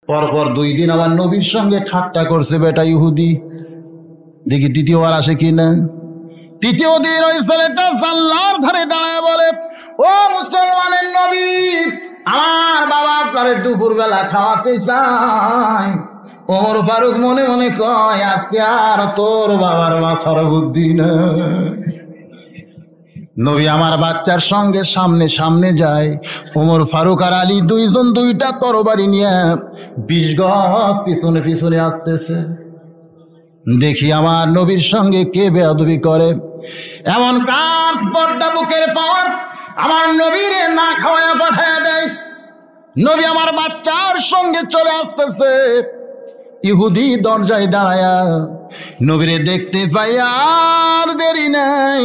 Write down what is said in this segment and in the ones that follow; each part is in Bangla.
পরপর 2 দিন আমার নবীর সঙ্গে ঠাট্টা করছে বেটা ইহুদি। দেখি তৃতীয়বার আসে কিনা। তৃতীয় দিন ওই ছেলেটা জানলার ধারে দাঁড়ায় বলে, ও মুসলমানের নবী, আমার বাবা আপনারে দুপুর বেলা খাওয়াতে চায়। ওমর ফারুক মনে মনে কয়, আজকে আর তোর বাবার বাছার বুদ্ধি না। নবী আমার বাচ্চার সঙ্গে সামনে সামনে যায়। ওমর ফারুক আর আলী দুইজন 2টা তরবারি নিয়ে 20 গজ পিছনে পিছনে আসতেছে। দেখি আমার নবীর সঙ্গে কে বেয়াদবি করে। এমন কাজ পর্দা বুকের পাওয়ার আমার নবীরে না খাওয়ায় পাঠায় দেয়। নবী আমার বাচ্চার সঙ্গে চলে আসতেছে। ইহুদি দরজায় দাঁড়ায়া নবীরে দেখতে পাই, আর দেরি নাই,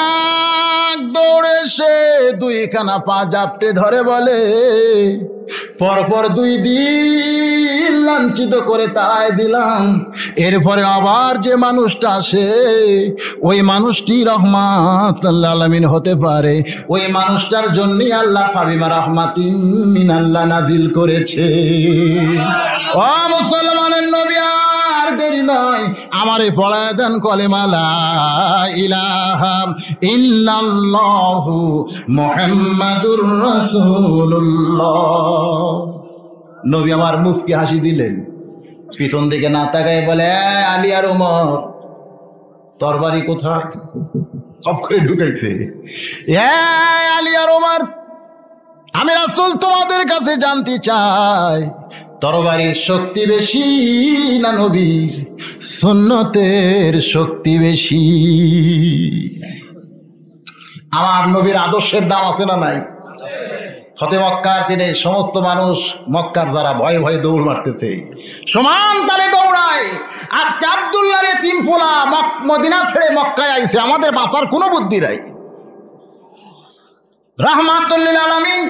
এক দৌড়ে সে 2খানা পা জাপটে ধরে বলে, পরপর 2 দিন লাঞ্ছিত করে তাড়ায় দিলাম, এরপরে আবার যে মানুষটা আসে ওই মানুষটি রহমাতুল আলামিন হতে পারে। ওই মানুষটার জন্যই আল্লাহ ফাবিমা রাহমাতিন মিনাল্লাহ নাজিল করেছে। ও মুসলমানের নবী, আর দেরি নয়, আমারে পড়ায় দেন কলেমা লা ইলাহা ইল্লাল্লাহু মুহাম্মাদুর রাসূলুল্লাহ। নবী আমার মুস্কি হাসি দিলেন, পিছন দিকে না তাকায় বলে, আলী আর ওমর তরবারি কোথায়? সব করে ঢুকেছে। আলী আর ওমর, আমি রাসূল তোমাদের কাছে জানতে চাই, তরবারির শক্তি বেশি না নবীর সুন্নতের শক্তি বেশি? আমার নবীর আদর্শের দাম আছে না নাই? ফতে মক্কার দিনে সমস্ত মানুষ মক্কার দ্বারা ভয়ে ভয়ে দৌড় মারতেছে, সমান তালে দৌড়ায়। আজকে আব্দুল্লাহর এতিম ফোলা মদিনা ছেড়ে মক্কায় আইছে, আমাদের বাঁচার কোনো বুদ্ধি নাই। রাহমাতুল লিল আলামিন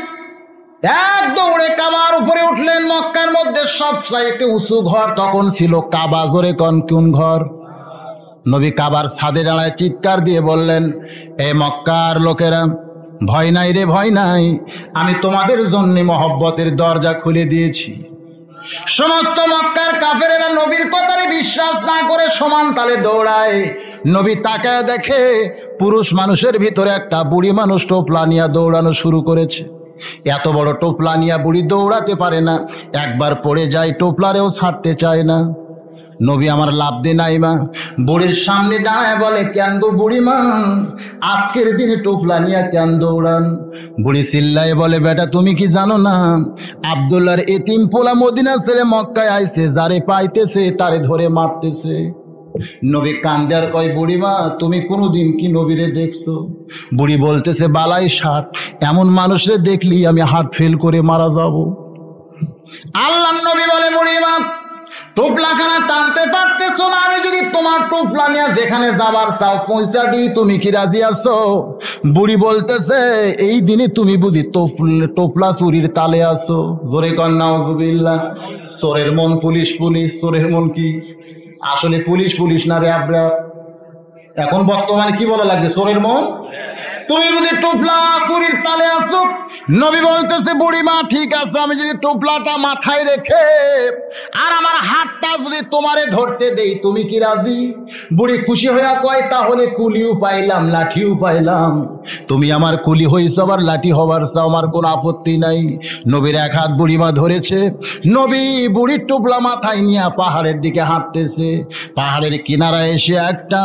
এক দৌড়ে কাবার উপরে উঠলেন। মক্কার মধ্যে সবচাইতে উঁচু ঘর তখন ছিল কাবা। জোরে কোন ঘর? নবী কাবার ছাদে দাঁড়ায় চিৎকার দিয়ে বললেন, এ মক্কার লোকেরা, ভয় নাই রে, ভয় নাই, আমি তোমাদের জন্য মহব্বতের দরজা খুলে দিয়েছি। সমস্ত মক্কার কাফেরেরা নবীর কথারে বিশ্বাস না করে সমান তালে দৌড়ায়। নবী তাকায় দেখে পুরুষ মানুষের ভিতরে একটা বুড়ি মানুষ টোপলা নিয়ে দৌড়ানো শুরু করেছে। এত বড় টোপলা নিয়ে বুড়ি দৌড়াতে পারে না, একবার পড়ে যায় টোপলারেও ছাড়তে চায় না। নবী আমার লাভ দে নাই মা, বুড়ির সামনে দাঁড়ায় বলে, কেন গো বুড়ি মা, আজকের দিনে টোপলা নিয়ে কেন দৌড়ান? বুড়ি চিল্লায় বলে, বেটা তুমি কি জানো না, আব্দুল্লাহর এতিম পোলা মদিনা ছেড়ে মক্কায় আইছে, যারে পাইতেছে তারে ধরে মারতেছে। নবী কান্দে আর কয়, বুড়িমা তুমি কোনোদিন কি নবীরে দেখছো? বুড়ি বলতেছে, বালাই ষাট, এমন মানুষরে দেখলি আমি হার্ট ফেল করে মারা যাব। আল্লাহ নবী বলে, বুড়িমা টোপলাখানা টানতে পারতেছো না, আমি যদি তোমার টোপলা নিয়ে যেখানে যাবার চাও পৌঁছা দিই, তুমি কি রাজি আছো? বুড়ি বলতেছে, এই দিনে তুমি বুঝি টোপলা চুরির তালে আছো? জোরে কর নাউজুবিল্লাহ। চোরের মন পুলিশ পুলিশ, চোরের মন কি আসলে পুলিশ পুলিশ না রে আব্রা? এখন বর্তমানে কি বলা লাগবে, চোরের মন। তুমি যদি টোপলা চুরির তালে আছো, নবী বলতেছে, বুড়িমা ঠিক আছে, আমি যদি টোপলাটা মাথায় রেখে আর আমার হাতটা যদি তোমারে ধরতে দেই, তুমি কি রাজি? বুড়ি খুশি হইয়া কয়, তাহলে কুলিও পাইলাম লাঠিও পাইলাম, তুমি আমার কুলি হইছ আবার লাঠি হবার চাও, আমার কোনো আপত্তি নাই। নবীর এক হাত বুড়িমা ধরেছে। নবী বুড়ির টোপলা মাথায় নিয়ে পাহাড়ের দিকে হাঁটতেছে। পাহাড়ের কিনারায় এসে একটা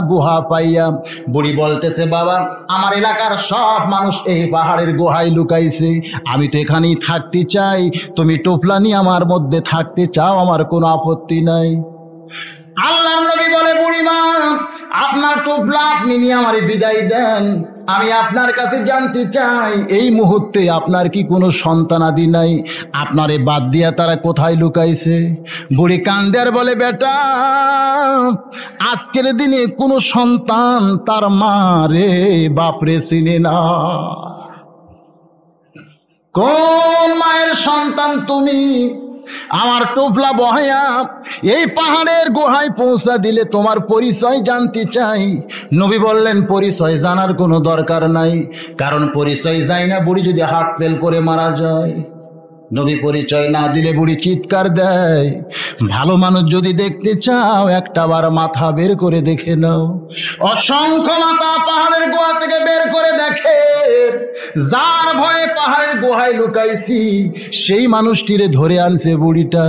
গুহা পাইয়া বুড়ি বলতেছে, বাবা আমার এলাকার সব মানুষ এই পাহাড়ের গুহায় লুকাইছে, আমি তো এখানেই থাকতে চাই, তুমি টোপলা নিয়ে আমার মধ্যে থাকতে চাও, আমার কোনো আপত্তি নাই। আল্লাহ নবী বলে, বুড়িমা আপনার টোপলা আপনি নিয়ে আমারে বিদায় দেন, আমি আপনার কাছে জানতে চাই, এই মুহূর্তে আপনার কি কোনো সন্তানাদি নাই? আপনারে বাদ দিয়া তারা কোথায় লুকাইছে? বুড়ি কান্দে আর বলে, বেটা আজকের দিনে কোনো সন্তান তার মা রে বাপরে চিনে না। কোন মায়ের সন্তান তুমি? আমার টোপলা বহায়া এই পাহাড়ের গুহায় পৌঁছা দিলে তোমার পরিচয় জানতে চাই। নবী বললেন, পরিচয় জানার কোনো দরকার নাই, কারণ পরিচয় যায় না বুড়ি যদি হার্ট ফেল করে মারা যায়। নবী পরিচয় না দিলে বুড়ি চিৎকার দেয়, ভালো মানুষ যদি দেখতে চাও একটাবার মাথা বের করে দেখে নাও। অসংখ্য মাথা পাহাড়ের গুহা থেকে বের করে দেখে, যার ভয়ে পাহাড়ের গুহায় লুকাইছি সেই মানুষটিরে ধরে আনছে বুড়িটা।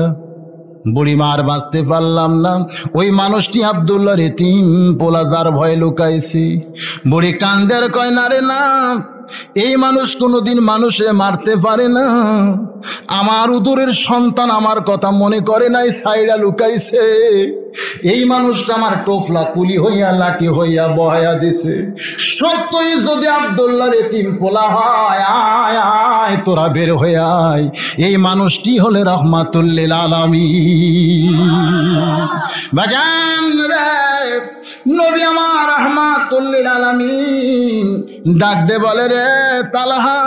বুড়ি মার বাঁচতে পারলাম না, ওই মানুষটি আব্দুল্লাহর এতিম পোলা, যার ভয়ে লুকাইছি। বুড়ি কান্দের কয় না রে না, এই মানুষ কোনোদিন মানুষে মারতে পারে না। আমার উদরের সন্তান আমার কথা মনে করে নাই, সাইডা লুকাইছে। এই মানুষটা আমার টোফলা কুলি হইয়া লাঠি হইয়া বহায়া দিছে। সত্যই যদি আব্দুল্লাহর এতিম পোলা হয়, আয় আয় তোরা বের হয়ে আয়। এই মানুষটি হলে রহমাতুল লিল আলামিন। বাজান রে, নবী আমার রহমাতুল লিল আলামিন ডাক দে বলে, রে তালহা,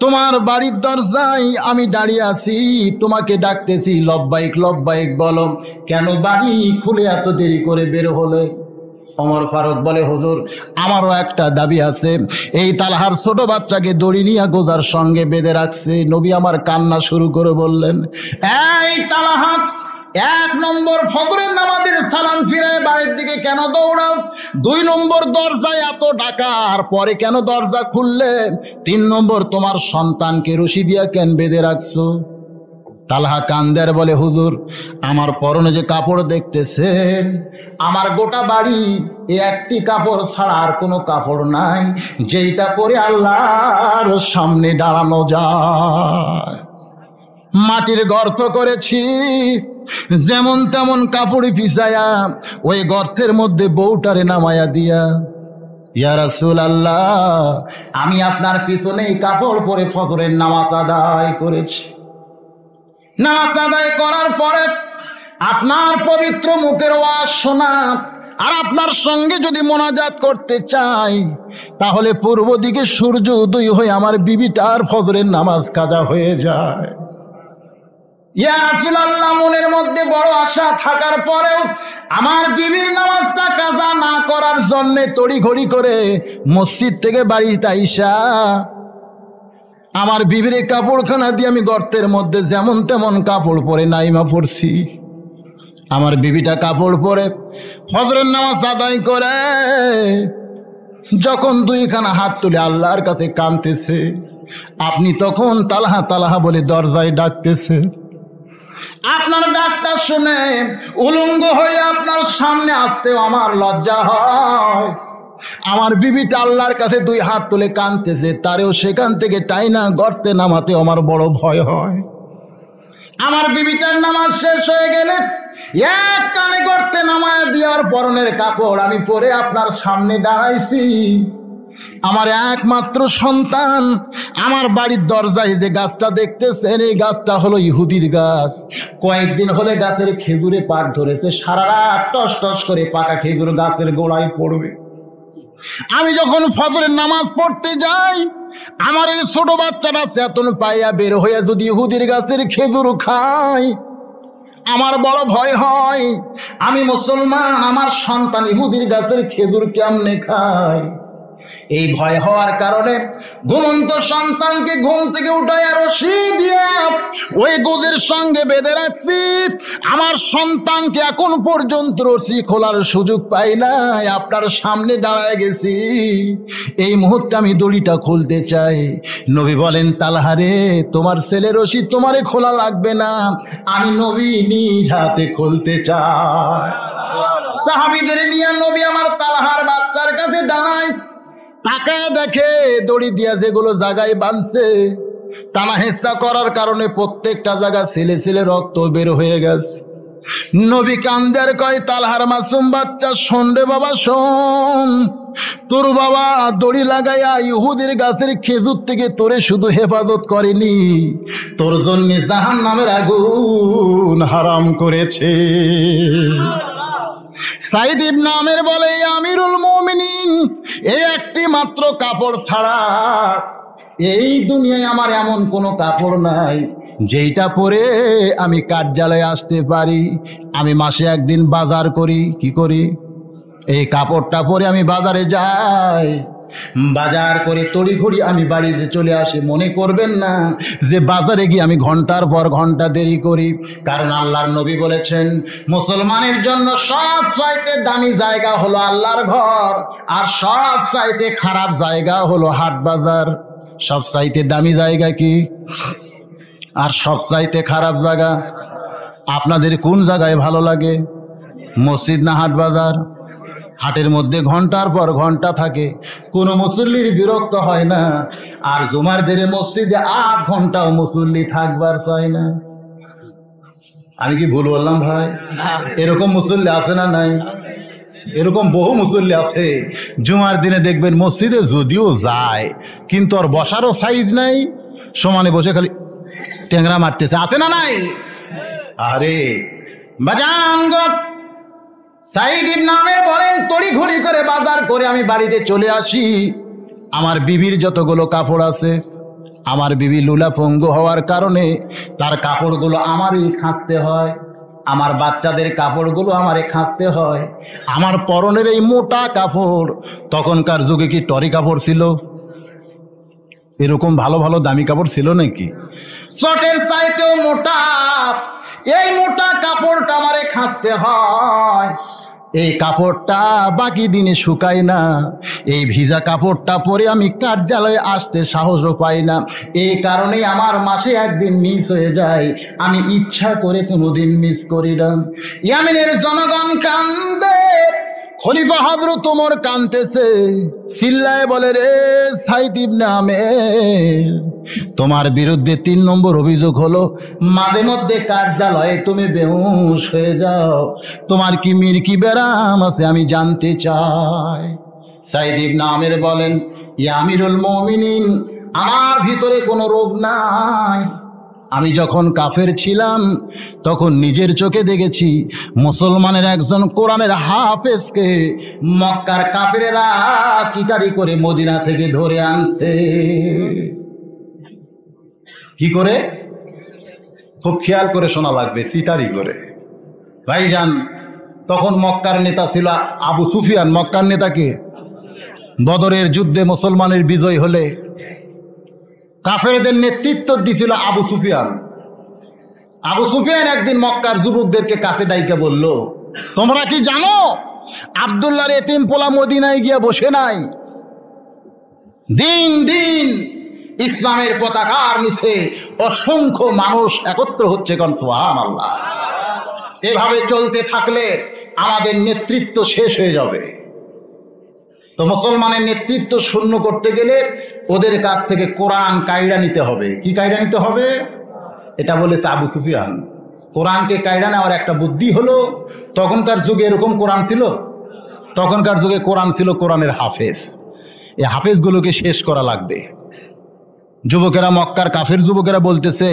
তোমার বাড়ির দরজায় আমি দাঁড়িয়ে আছি, তোমাকে ডাকতেছি, লব্বাইক লব্বাইক বলো। কেন বাড়ি খুলে এত দেরি করে বের হলে? ওমর ফারুক বলে, হুজুর আমারও একটা দাবি আছে। এই তালহার ছোট বাচ্চাকে দড়ি নিয়ে গোজার সঙ্গে বেঁধে রাখছে। নবী আমার কান্না শুরু করে বললেন, এই তালহা, 1 নম্বর ফজরের নামাজের সালাম ফিরায় বাড়ির দিকে কেন দৌড়াও? 2 নম্বর দরজায় এত ডাকার পরে কেন দরজা খুললে? 3 নম্বর তোমার সন্তানকে রশি দিয়া কেন বেঁধে রাখছো? তালহা কান্দের বলে, হুজুর আমার পরনে যে কাপড় দেখতেছেন, আমার গোটা বাড়ি এই একটি কাপড় ছাড়া আর কোনো কাপড় নাই, যেইটা পরে আল্লাহর সামনে দাঁড়ানো যায়। মাটির গর্ত করেছি, যেমন তেমন কাপড় পিছায়া ওই গর্তের মধ্যে বউটারে নামায়া দিয়া, ইয়া রাসূলুল্লাহ, আমি আপনার পিছনেই কাপড় পরে ফজরের নামাজ আদায় করেছি। নামাজ আদায় করার পরে আপনার পবিত্র মুখের ওয়াজ শোনা আর আপনার সঙ্গে যদি মোনাজাত করতে চাই, তাহলে পূর্ব দিকে সূর্য উদয় হয়ে আমার বিবিটার ফজরের নামাজ কাজা হয়ে যায়। ইয়া রাসূলুল্লাহ, মনের মধ্যে বড় আশা থাকার পরেও আমার বিবির নামাজটা কাজা না করার জন্য তড়িঘড়ি করে মসজিদ থেকে বাড়িতে আইসা আমার বিবির কাপড়খানা দিয়ে আমি গর্তের মধ্যে যেমন তেমন কাপড় পরে নাইমা পড়ছি। আমার বিবিটা কাপড় পরে ফজরের নামাজ আদায় করে যখন 2খানা হাত তুলে আল্লাহর কাছে কাঁদতেছে, আপনি তখন তালহা তালহা বলে দরজায় ডাকতেছে। আপনার ডাকটা শুনে উলঙ্গ হয়ে আপনার সামনে আসতেও আমার লজ্জা হয়। আমার বিবিটা আল্লাহর কাছে 2 হাত তুলে কাঁদতেছে, তারেও সেখান থেকে টাইনা গর্তে নামাতে আমার বড় ভয় হয়। আমার বিবিটার নামাজ শেষ হয়ে গেলে এক কানে গর্তে নামায় দেওয়ার পরনের কাপড় আমি পরে আপনার সামনে দাঁড়াইছি। আমার একমাত্র সন্তান আমার বাড়ির দরজায় যে গাছটা দেখতেছেন, এই গাছটা হলো ইহুদির গাছ। কয়েকদিন হলে গাছের খেজুরে পাক ধরেছে, সারা রাত টস টস করে পাকা খেজুর গাছের গোড়ায় পড়বে। আমি যখন ফজরের নামাজ পড়তে যাই, আমার এই ছোট বাচ্চাটা চেতন পাইয়া বের হইয়া যদি ইহুদির গাছের খেজুর খায়, আমার বড় ভয় হয়। আমি মুসলমান, আমার সন্তান ইহুদির গাছের খেজুর কেমনে খায়? এই ভয় হওয়ার কারণে ঘুমন্ত সন্তানকে ঘুম থেকে উঠায় রশি দিয়ে ওই গোজের সঙ্গে বেঁধে রাখছি। আমার সন্তানকে এখন পর্যন্ত রশি খোলার সুযোগ পাই নাই, আপনার সামনে দাঁড়ায় গেছি। এই মুহূর্তে আমি দড়িটা খুলতে চাই। নবী বলেন, তালহারে, তোমার ছেলে রশি তোমারে খোলা লাগবে না, আমি নবী নিজ হাতে খুলতে চাই। সাহাবীদের নিয়ে নবী আমার তালহার বাচ্চার কাছে দাঁড়ায়, তাকায় দেখে দড়ি দিয়া যেগুলো জায়গায় বাঁধছে, টানা হেঁচা করার কারণে প্রত্যেকটা জায়গা ছেলে ছেলে রক্ত বের হয়ে গেছে। নবী কান্দের কয়, তালহার মাসুম বাচ্চা, শোন রে বাবা শোন, তোর বাবা দড়ি লাগাইয়া ইহুদির গাছের খেজুর থেকে তোরে শুধু হেফাজত করেনি, তোর জন্য জাহান্নামের আগুন হারাম করেছে। সাইদ ইবনে আমের বলে, আমিরুল মুমিনিন, এই একটি মাত্র কাপড় ছাড়া এই দুনিয়ায় আমার এমন কোনো কাপড় নাই যেইটা পরে আমি কার্যালয়ে আসতে পারি। আমি মাসে একদিন বাজার করি, কি করি, এই কাপড়টা পরে আমি বাজারে যাই। বাজার করে তড়িঘড়ি আমি বাড়িতে চলে আসি। মনে করবেন না যে বাজারে গিয়ে আমি ঘন্টার পর ঘন্টা দেরি করি, কারণ আল্লাহর নবী বলেছেন মুসলমানের জন্য সবচাইতে দামি জায়গা হলো আল্লাহর ঘর, আর সবচাইতে খারাপ জায়গা হলো হাট বাজার। সবচাইতে দামি জায়গা কি আর সবচাইতে খারাপ জায়গা? আপনাদের কোন জায়গায় ভালো লাগে, মসজিদ না হাট বাজার? হাটের মধ্যে ঘন্টার পর ঘন্টা থাকে, কোনো মুসল্লির বিরক্ত হয় না, আর জুমার দিনে মসজিদে 8 ঘন্টাও মুসল্লি থাকবার চায় না। আমি কি ভুল বললাম ভাই? এরকম মুসল্লি আছে না নাই? এরকম বহু মুসল্লি আছে, জুমার দিনে দেখবেন মসজিদে যদিও যায় কিন্তু আর বসারও সাইজ নাই, সমানে বসে খালি ট্যাংরা মারতেছে, আছে না নাই? আরে বাজান সাইদ ইবনে আমের বলেন তড়িঘড়ি করে বাজার করে আমি বাড়িতে চলে আসি। আমার বিবির যতগুলো কাপড় আছে, আমার বিবি লুলা পঙ্গু হওয়ার কারণে তার কাপড়গুলো আমারই খাঁচতে হয়, আমার বাচ্চাদের কাপড়গুলো আমারে খাঁচতে হয়। আমার পরনের এই মোটা কাপড়, তখনকার যুগে কি টরি কাপড় ছিল? এরকম ভালো ভালো দামি কাপড় ছিল নাকি? চটের চাইতেও মোটা এই মোটা কাপড়টা আমারে খাঁচতে হয়। এই কাপড়টা বাকি দিনে শুকায় না, এই ভিজা কাপড়টা পরে আমি কার্যালয়ে আসতে সাহসও পাই না। এই কারণেই আমার মাসে একদিন মিস হয়ে যায়, আমি ইচ্ছা করে কোনোদিন মিস করি না। ইয়ামিনের জনগণ কান্দে, খলিফা হযরত ওমর কাঁদতেছে, চিল্লায় বলে রে সাইদ ইবনে আমের, তোমার বিরুদ্ধে 3 নম্বর অভিযোগ হলো মাঝে মধ্যে কার্যালয়ে তুমি বেহুশ হয়ে যাও, তোমার কি মির্কি ব্যারাম আছে আমি জানতে চাই। সাইদ ইবনে আমের বলেন, ইয়া আমিরুল মুমিনিন, আমার ভিতরে কোনো রোগ নাই। আমি যখন কাফের ছিলাম তখন নিজের চোখে দেখেছি মুসলমানের একজন কোরআনের হাফেজকে মক্কার কাফেরেরা চিটারি করে মদিনা থেকে ধরে আনছে। কি করে? খুব খেয়াল করে শোনা লাগবে, চিটারি করে। ভাইজান, তখন মক্কার নেতা ছিল আবু সুফিয়ান। মক্কার নেতাকে বদরের যুদ্ধে মুসলমানের বিজয় হলে কাফেরদের নেতৃত্ব দিছিল আবু সুফিয়ান। আবু সুফিয়ান একদিন মক্কার যুবকদেরকে কাছে ডাইকে বলল, তোমরা কি জানো আব্দুল্লাহর এতিম পোলা মদিনায় গিয়ে বসে নাই? দিন দিন ইসলামের পতাকার নিচে অসংখ্য মানুষ একত্র হচ্ছে, কোন সুবহানাল্লাহ। এভাবে চলতে থাকলে আমাদের নেতৃত্ব শেষ হয়ে যাবে। তো মুসলমানের নেতৃত্ব শূন্য করতে গেলে ওদের কাছ থেকে কোরআন কায়দা নিতে হবে। কি কায়দা নিতে হবে? এটা বলেছে আবু সুফিয়ান। কোরআনকে কায়দা নেওয়ার একটা বুদ্ধি হলো, তখনকার যুগে এরকম কোরআন ছিল? তখনকার যুগে কোরআন ছিল কোরআনের হাফেজ। এই হাফেজগুলোকে শেষ করা লাগবে। যুবকেরা, মক্কার কাফের যুবকেরা বলতেছে,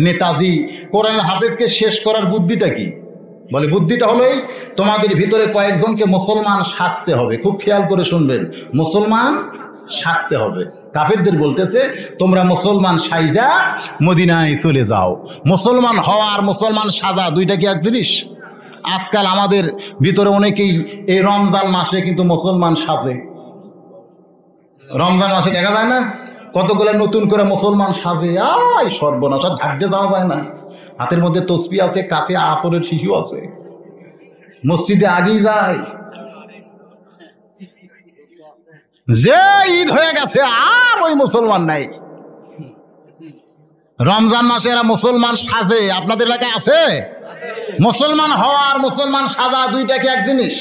নেতাজি কোরআনের হাফেজকে শেষ করার বুদ্ধিটা কি? বলে বুদ্ধিটা হলো তোমাদের ভিতরে কয়েকজনকে মুসলমান সাজতে হবে। খুব খেয়াল করে শুনবেন, মুসলমান সাজতে হবে। কাফেরদের বলতেছে তোমরা মুসলমান সাইজা মদিনায় চলে যাও। মুসলমান হওয়া আর মুসলমান সাজা দুইটা কি এক জিনিস? আজকাল আমাদের ভিতরে অনেকেই এই রমজান মাসে কিন্তু মুসলমান সাজে। রমজান মাসে দেখা যায় না কতগুলো নতুন করে মুসলমান সাজে, আয় সর্বনাশ, ঢাকতে যাওয়া যায় না। হাতের মধ্যে তসবিহ আছে, কাছে আতরের শিশু আছে, মসজিদে আগেই যায়। যে ঈদ হয়ে গেছে আর ওই মুসলমান নাই। রমজান মাসে এরা মুসলমান সাজে, আপনাদের এলাকায় আছে? মুসলমান হওয়া আর মুসলমান সাজা দুইটা কি এক জিনিস?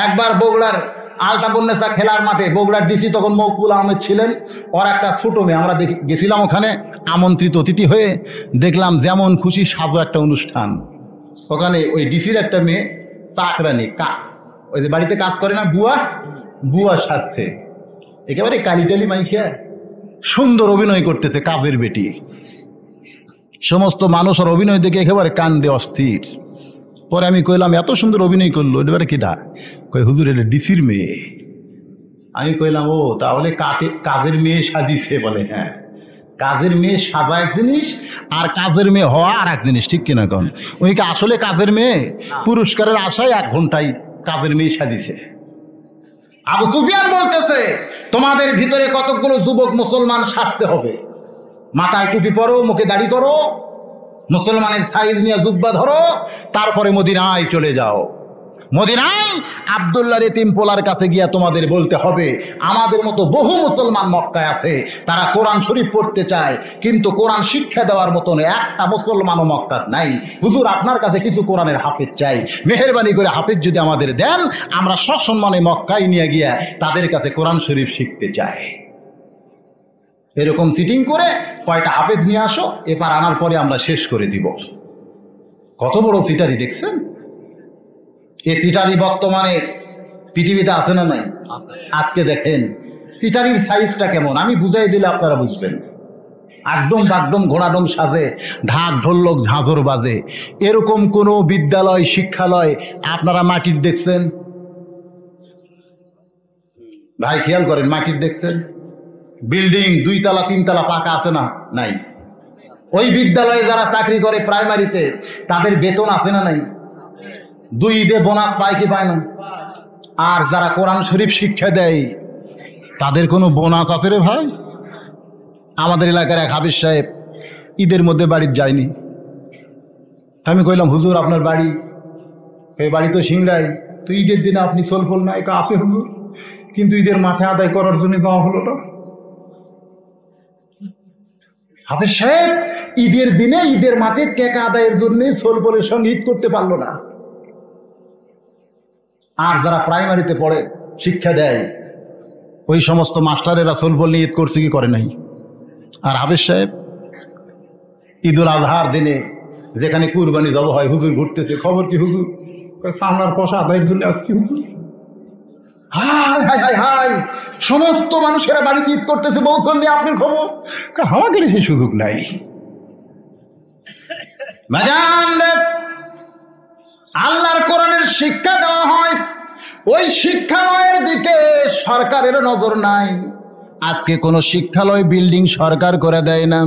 একবার বগুড়ার আলতাবন্নেসা খেলার মাঠে বগুড়ার ডিসি তখন মকবুল আহমেদ ছিলেন, ওর একটা ছোট মেয়ে, আমরা গেছিলাম ওখানে আমন্ত্রিত অতিথি হয়ে, দেখলাম যেমন খুশি সাজো একটা অনুষ্ঠান। ওখানে ওই ডিসির একটা মেয়ে চাকরানি, ওই যে বাড়িতে কাজ করে না, বুয়া সাজছে, একেবারে কালিটালি মাইখিয়া সুন্দর অভিনয় করতেছে, কাজের বেটি। সমস্ত মানুষ আর অভিনয় দেখে একেবারে কান্দে অস্থির। পরে আমি কইলাম এত সুন্দর অভিনয় করলো, এবারে কিটা? কই হুজুর এটা ডিসির মেয়ে। আমি কইলাম ও তাহলে কাজের মেয়ে সাজিছে। বলে হ্যাঁ, কাজের মেয়ে সাজা এক জিনিস আর কাজের মেয়ে হওয়া আর এক জিনিস, ঠিক কিনা কন? ওইকে আসলে কাজের মেয়ে পুরস্কারের আশায় 1 ঘন্টায় কাজের মেয়ে সাজিছে। আবু সুফিয়ান বলতেছে, তোমাদের ভিতরে কতগুলো যুবক মুসলমান সাজতে হবে, মাথায় টুপি পরো, মুখে দাড়ি করো, মুসলমানের সাইজ নিয়ে জুব্বা ধরো, তারপরে মদিনায় চলে যাও। মদিনায় আব্দুল্লাহর এতিম পোলার কাছে গিয়া তোমাদের বলতে হবে, আমাদের মতো বহু মুসলমান মক্কায় আছে, তারা কোরআন শরীফ পড়তে চায়, কিন্তু কোরআন শিক্ষা দেওয়ার মতন একটা মুসলমানও মক্কার নাই। হুজুর, আপনার কাছে কিছু কোরআনের হাফেজ চাই, মেহেরবানি করে হাফেজ যদি আমাদের দেন, আমরা সসম্মানে মক্কায় নিয়ে গিয়া তাদের কাছে কোরআন শরীফ শিখতে চাই। এরকম সিটিং করে কয়টা হাফেজ নিয়ে আসো, এবার আনার পরে আমরা শেষ করে দিব। কত বড় সিটারি দেখছেন? এই সিটারি বর্তমানে পৃথিবীতে আছে না নাই? আজকে দেখেন সিটারির সাইজটা কেমন, আমি বুঝাই দিলে আপনারা বুঝবেন। একদম বাকদম ঘোড়াডম সাজে, ঢাক ঢোলক ঝাঁঝর বাজে। এরকম কোনো বিদ্যালয় শিক্ষালয় আপনারা মাটির দেখছেন? ভাই খেয়াল করেন, মাটির দেখছেন? বিল্ডিং 2 তলা 3 তলা পাকা আছে না? নাই। ওই বিদ্যালয়ে যারা চাকরি করে প্রাইমারিতে, তাদের বেতন আছে না নাই? 2 ঈদে বোনাস পায় কি পায় না? আর যারা কোরআন শরীফ শিক্ষা দেয়, তাদের কোনো বোনাস আছে রে ভাই? আমাদের এলাকার এক হাফেজ সাহেব ঈদের মধ্যে বাড়িতে যায়নি। আমি কইলাম, হুজুর আপনার বাড়ি? এই বাড়ি তো সিংড়াই, তো ঈদের দিনে আপনি সোলফল না? একা আছে হুজুর, কিন্তু ঈদের মাঠে আদায় করার জন্য যাওয়া হলো না। হাফেজ সাহেব ঈদের দিনে ঈদের মাঠে টেকা আদায়ের জন্য সোলফলের সঙ্গে ঈদ করতে পারলো না। আর যারা প্রাইমারিতে পড়ে শিক্ষা দেয়, ওই সমস্ত মাস্টারেরা সোলফল নিয়ে ঈদ করছে কি করে নাই? আর হাফেজ সাহেব ঈদুল আজহার দিনে যেখানে কুরবানি জব হয়, হুজুর ঘুরতেছে, খবর কি হুজুর? সামনার পয়সা আদায়ের জন্য আসছি হুজুর। হাই হাই হাই হাই, সমস্ত মানুষেরা বাড়িতে ঈদ করতেছে, বলছেন যে আপনার খবর? আমাদের সেই সুযোগ নাই। আল্লাহর কোরআনের শিক্ষা দেওয়া হয়, ওই শিক্ষালয়ের দিকে সরকারের নজর নাই। আজকে কোনো শিক্ষালয় বিল্ডিং সরকার করে দেয় না,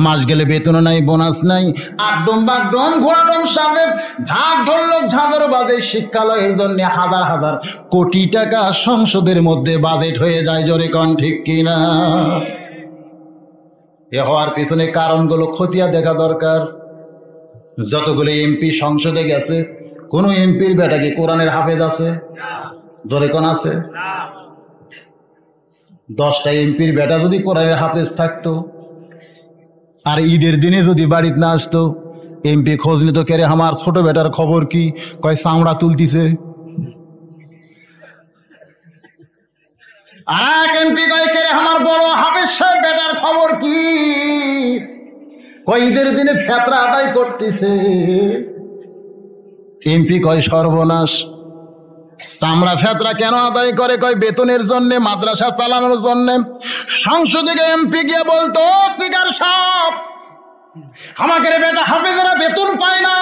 মাস গেলে বেতন নাই, বোনাস নাই, আড্ডম বাগডম ঘোড়াডম সাজে, ঢাক ঢোলক ঝাঁঝর বাজে। শিক্ষালয়ের জন্য হাজার হাজার কোটি টাকা সংসদের মধ্যে বাজেট হয়ে যায়। জোরে কোন ঠিক কিনা? এ হওয়ার পিছনে কারণগুলো খতিয়ে দেখা দরকার। যতগুলো এমপি সংসদে গেছে, কোন এমপির বেটা কি কোরআনের হাফেজ আছে? জোরে কোন আছে? 10টা এমপির বেটা যদি কোরআনের হাফেজ থাকতো, আর ঈদের দিনে যদি বাড়িতে না আসতো, এমপি খোঁজ নিত, কেরে আমার ছোট বেটার খবর কি? কয় চামড়া তুলতিছে। আর এক এমপি কয়, কেরে আমার বড় হাফেজ সাহেব বেটার খবর কি? কয় ঈদের দিনে ফেতরা আদায় করতেছে। এমপি কয়, সর্বনাশ, চামড়া ফেতরা কেন আদায় করে? কয় বেতনের জন্য, মাদ্রাসা চালানোর জন্য। সংসদে এমপি গিয়ে বলতো, স্পিকার সাহেব, আমাকে বেটা হাফেজেরা বেতন পায় না,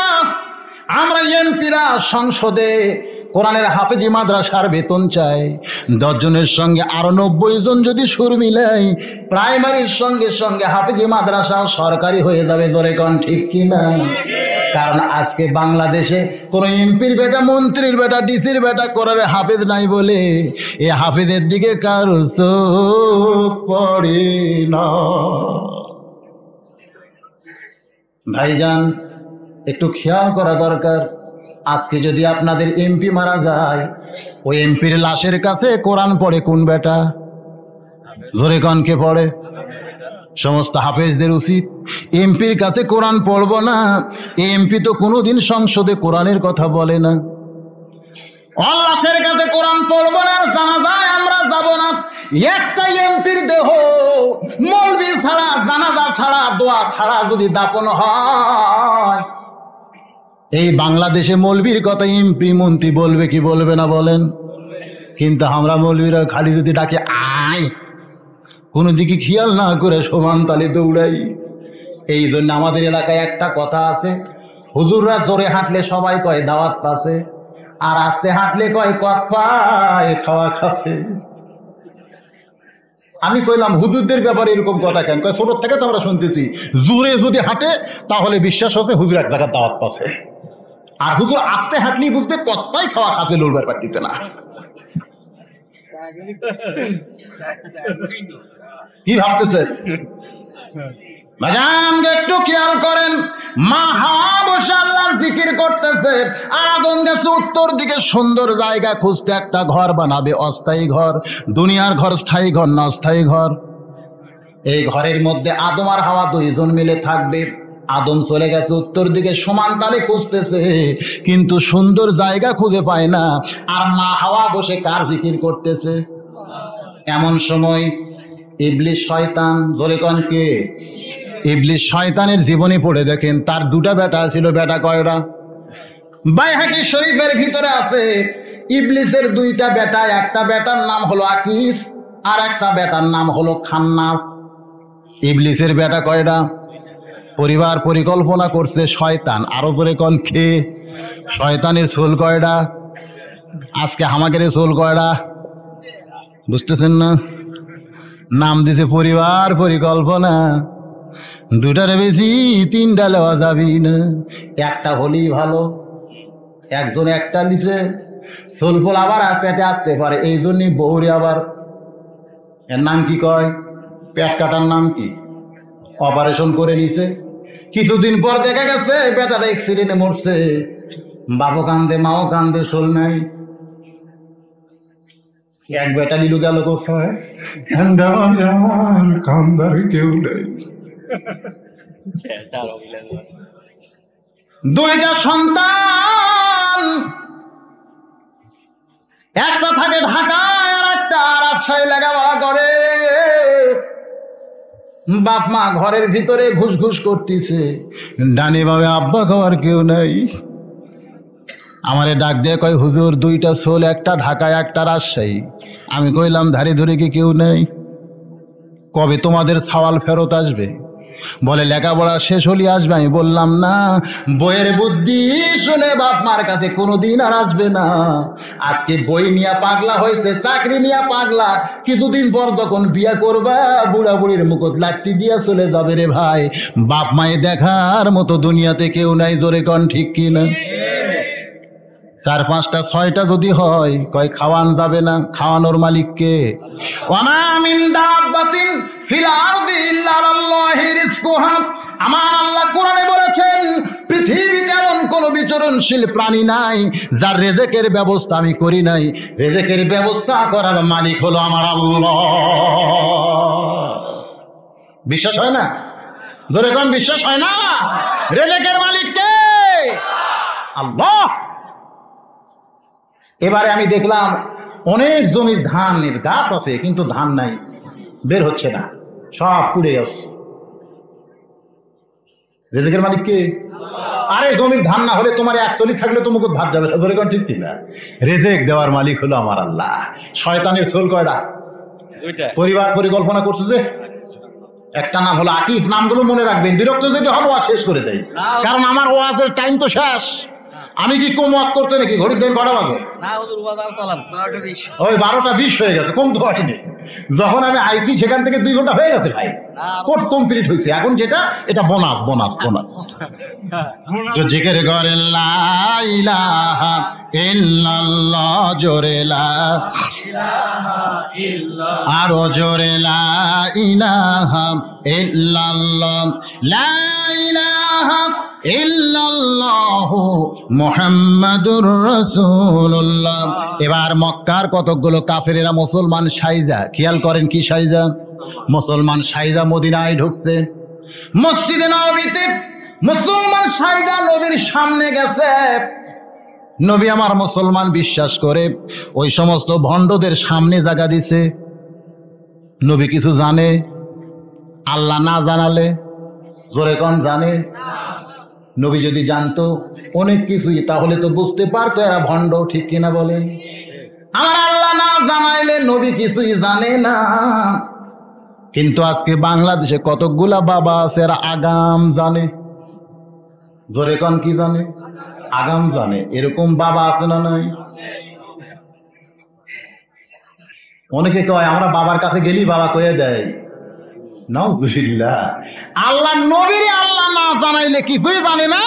আমরা এমপিরা সংসদে কোরআনের হাফেজি মাদ্রাসার বেতন চাই। 10 জনের সঙ্গে আরো 90 জন যদি সুর মিলাই, প্রাইমারির সঙ্গে সঙ্গে হাফেজি মাদ্রাসা সরকারি হয়ে যাবে। জোরে কোন ঠিক কিনা? কারণ আজকে বাংলাদেশে কোন এমপির বেটা, মন্ত্রীর বেটা, ডিসির বেটা কোরআনের হাফেজ নাই বলে এই হাফেজের দিকে কারো চোখ পড়ে না। ভাইজান, একটু খেয়াল করা দরকার। আজকে যদি আপনাদের এমপি মারা যায়, ওই এমপির লাশের কাছে কোরআন পড়ে কোন বেটা? জোরে কনকে পড়ে? সমস্ত হাফেজদের উচিত এমপির কাছে কোরআন পড়ব না। এমপি তো কোনোদিন সংসদে কোরআনের কথা বলে না। লাশের কাছে কোরআন পড়ব না, জানাজায় আমরা যাব না। একটা এমপির দেহ মৌলবি ছাড়া, জানাজা ছাড়া, দোয়া ছাড়া যদি দাফন হয়, এই বাংলাদেশে মৌলবীর কথা এমপি মন্ত্রী বলবে কি বলবে না বলেন? কিন্তু আমরা মৌলবীরা খালি যদি ডাকে আয়, কোনো দিকে খেয়াল না করে সমান তালে দৌড়াই। এই জন্য আমাদের এলাকায় একটা কথা আছে, হুজুররা জোরে হাঁটলে সবাই কয় দাওয়াত পাচ্ছে, আর আস্তে হাঁটলে কয় পায় খাওয়া খাচ্ছে। আমি কইলাম, হুজুরদের ব্যাপারে এরকম কথা কেন? কয় ছোট থেকে তো আমরা শুনতেছি, জোরে যদি হাঁটে তাহলে বিশ্বাস হচ্ছে হুজুর এক জায়গায় দাওয়াত পাচ্ছে, আর হুজুর আস্তে হাঁটলেই বুঝবে কতটাই খাওয়া খাচ্ছে, লড়বার পারতেছে না। কি ভাবতেছে? বাজানকে একটু খেয়াল করেন, মা হাওয়া বসে আল্লাহর জিকির করতেছে, আর আদম গেছে উত্তর দিকে সুন্দর জায়গা খুঁজতে, একটা ঘর বানাবে, অস্থায়ী ঘর। দুনিয়ার ঘর স্থায়ী ঘর না অস্থায়ী ঘর? এই ঘরের মধ্যে আদম আর হাওয়া দুইজন মিলে থাকবে। আদম চলে গেছে উত্তর দিকে, সমান তালে খুঁজতেছে, কিন্তু সুন্দর জায়গা খুঁজে পায় না। আর মা হাওয়া বসে কার জিকির করতেছে? এমন সময় ইবলিস শয়তান, জোরে কোন কে? ইবলিস শয়তানের জীবনী পড়ে দেখেন, তার দুটা বেটা ছিল। বেটা কয়টা? বাইহাকি শরীফের ভিতরে আছে ইবলিসের দুইটা বেটা। একটা বেটার নাম হলো আকিস, আর একটা বেটার নাম হলো খান্নাস। ইবলিসের বেটা কয়টা? পরিবার পরিকল্পনা করছে শয়তান। আরো জোরে কোন কে? শয়তানের চুল কয়টা? আজকে হামাকের চুল কয়টা? বুঝতেছেন না? নাম দিছে পরিবার পরিকল্পনা। দুটারে বেশি তিনটা লেওয়া যাবি না, একটা হলেই ভালো। একজন একটা নিছে, চুলফুল আবার পেটে আসতে পারে, এই জন্যই বউরে আবার, এর নাম কি কয়? পেট কাটার নাম কি? অপারেশন করে নিছে। কিছুদিন পর দেখা গেছে বেটাটা অ্যাক্সিডেন্টে মরছে। বাবু কান্দে, মাও কান্দে, শোল নাই। এক বেটা লিলু গেল কোথায়? কান্দার কেউ নেই। দুইটা সন্তান, একটা থাকে ঢাকায় আর একটা রাজশাহী লেখাপড়া করে। বাপ মা ঘরের ভিতরে ঘুষ ঘুষ করতেছে, ডানে ভাবে আব্বা খাওয়ার কেউ নাই। আমারে ডাক দিয়ে কয়, হুজুর দুইটা সোল, একটা ঢাকায় একটা রাজশাহী। আমি কইলাম ধারে ধরে কি কেউ নাই? কবে তোমাদের সওয়াল ফেরত আসবে? বলে লেখাপড়া শেষ হলে আসবে। আমি বললাম না, বইয়ের বুদ্ধি শুনে বাপ মার কাছে কোনোদিন আর আসবে না। আজকে বই নিয়ে পাগলা হয়েছে, চাকরি নিয়ে পাগলা, কিছুদিন পর যখন বিয়া করবা বুড়া বুড়ির মুকুট লাত্তি দিয়া চলে যাবে রে ভাই। বাপ মায়ে দেখার মতো দুনিয়াতে কেউ নাই, জোরে কন ঠিক কিনা? চার পাঁচটা ছয়টা যদি হয়, কয় খাওয়ান যাবে না, খাওয়ানোর মালিক কে? ওয়ামা মিন দাব্বাতিন ফিল আরদি ইল্লা আলাল্লাহি রিজকুহা। আমার আল্লাহ কোরআনে বলেছেন, পৃথিবীতে এমন কোন বিচরণশীল প্রাণী নাই যার রিজকের ব্যবস্থা আমি করি নাই। রিজকের ব্যবস্থা করার মালিক হলো আমার আল্লাহ। বিশ্বাস হয় না? ধরে কোন বিশ্বাস হয় না? রিজকের মালিক কে? আল্লাহ। এবারে আমি দেখলাম অনেক জমির ধানের গাছ আছে, কিন্তু ধান নাই, বের হচ্ছে না, সব পুড়ে যাচ্ছে। রিজকের মালিক কে? আরে জমির ধান না হলে তোমার একচল্লিশ থাকলে তো মুকুট ভাত যাবে, ঠিক না? রিজেক দেওয়ার মালিক হলো আমার আল্লাহ। শয়তানের চুল কয়টা? পরিবার পরিকল্পনা করছে যে, একটা নাম হলো আকিস। নামগুলো মনে রাখবেন, বিরক্ত যদি হন ওয়াজ শেষ করে দেয়, কারণ আমার ওয়াজের টাইম তো শেষ। আমি কি কম ওয়াজ করতে নাকি? ঘড়ির দিন কটা বাজে? ওই 12:20 হয়ে গেছে, কম তো হয়নি। যখন আমি আইসি সেখান থেকে 2 ঘন্টা হয়ে গেছে ভাই, কোর্স কমপ্লিট হয়েছে। এখন যেটা এটা বোনাস বোনাস বোনাস। তো জিকির করে লা ইলাহা ইল্লাল্লাহ, জোরে লা ইলাহা ইল্লাল্লাহ, আরো জোরে লা ইলাহা ইল্লাল্লাহ, লা ইলাহা ইল্লাল্লাহু মুহাম্মাদুর রাসূলুল্লাহ। এবার মক্কার কতগুলো কাফেরেরা মুসলমান সাইজা, খেয়াল করেন কি সাইজা? মুসলমান সাইজা মদিনায় ঢুকছে। মসজিদে নববীতে মুসলমান সাইজা নবীর সামনে গেছে। নবী আমার মুসলমান বিশ্বাস করে ওই সমস্ত ভণ্ডদের সামনে জায়গা দিছে। নবী কিছু জানে? আল্লাহ না জানালে, জোরে কোন জানে? নবী যদি জানতো অনেক কিছুই, তাহলে তো বুঝতে পারতো এরা ভণ্ড, ঠিক কিনা বলেন? আমার আল্লাহ না জানাইলে নবী কিছুই জানে না। কিন্তু আজকে বাংলাদেশে কতগুলা বাবা আছে এরা আগাম জানে। জোরে কোন কি জানে? আগাম জানে। এরকম বাবা আছে না নাই? অনেকে কয় আমরা বাবার কাছে গেলি বাবা কয়ে দেয়। নাউজুবিল্লাহ। আল্লাহ নবীর আল্লাহ না জানাইলে কিছুই জানে না।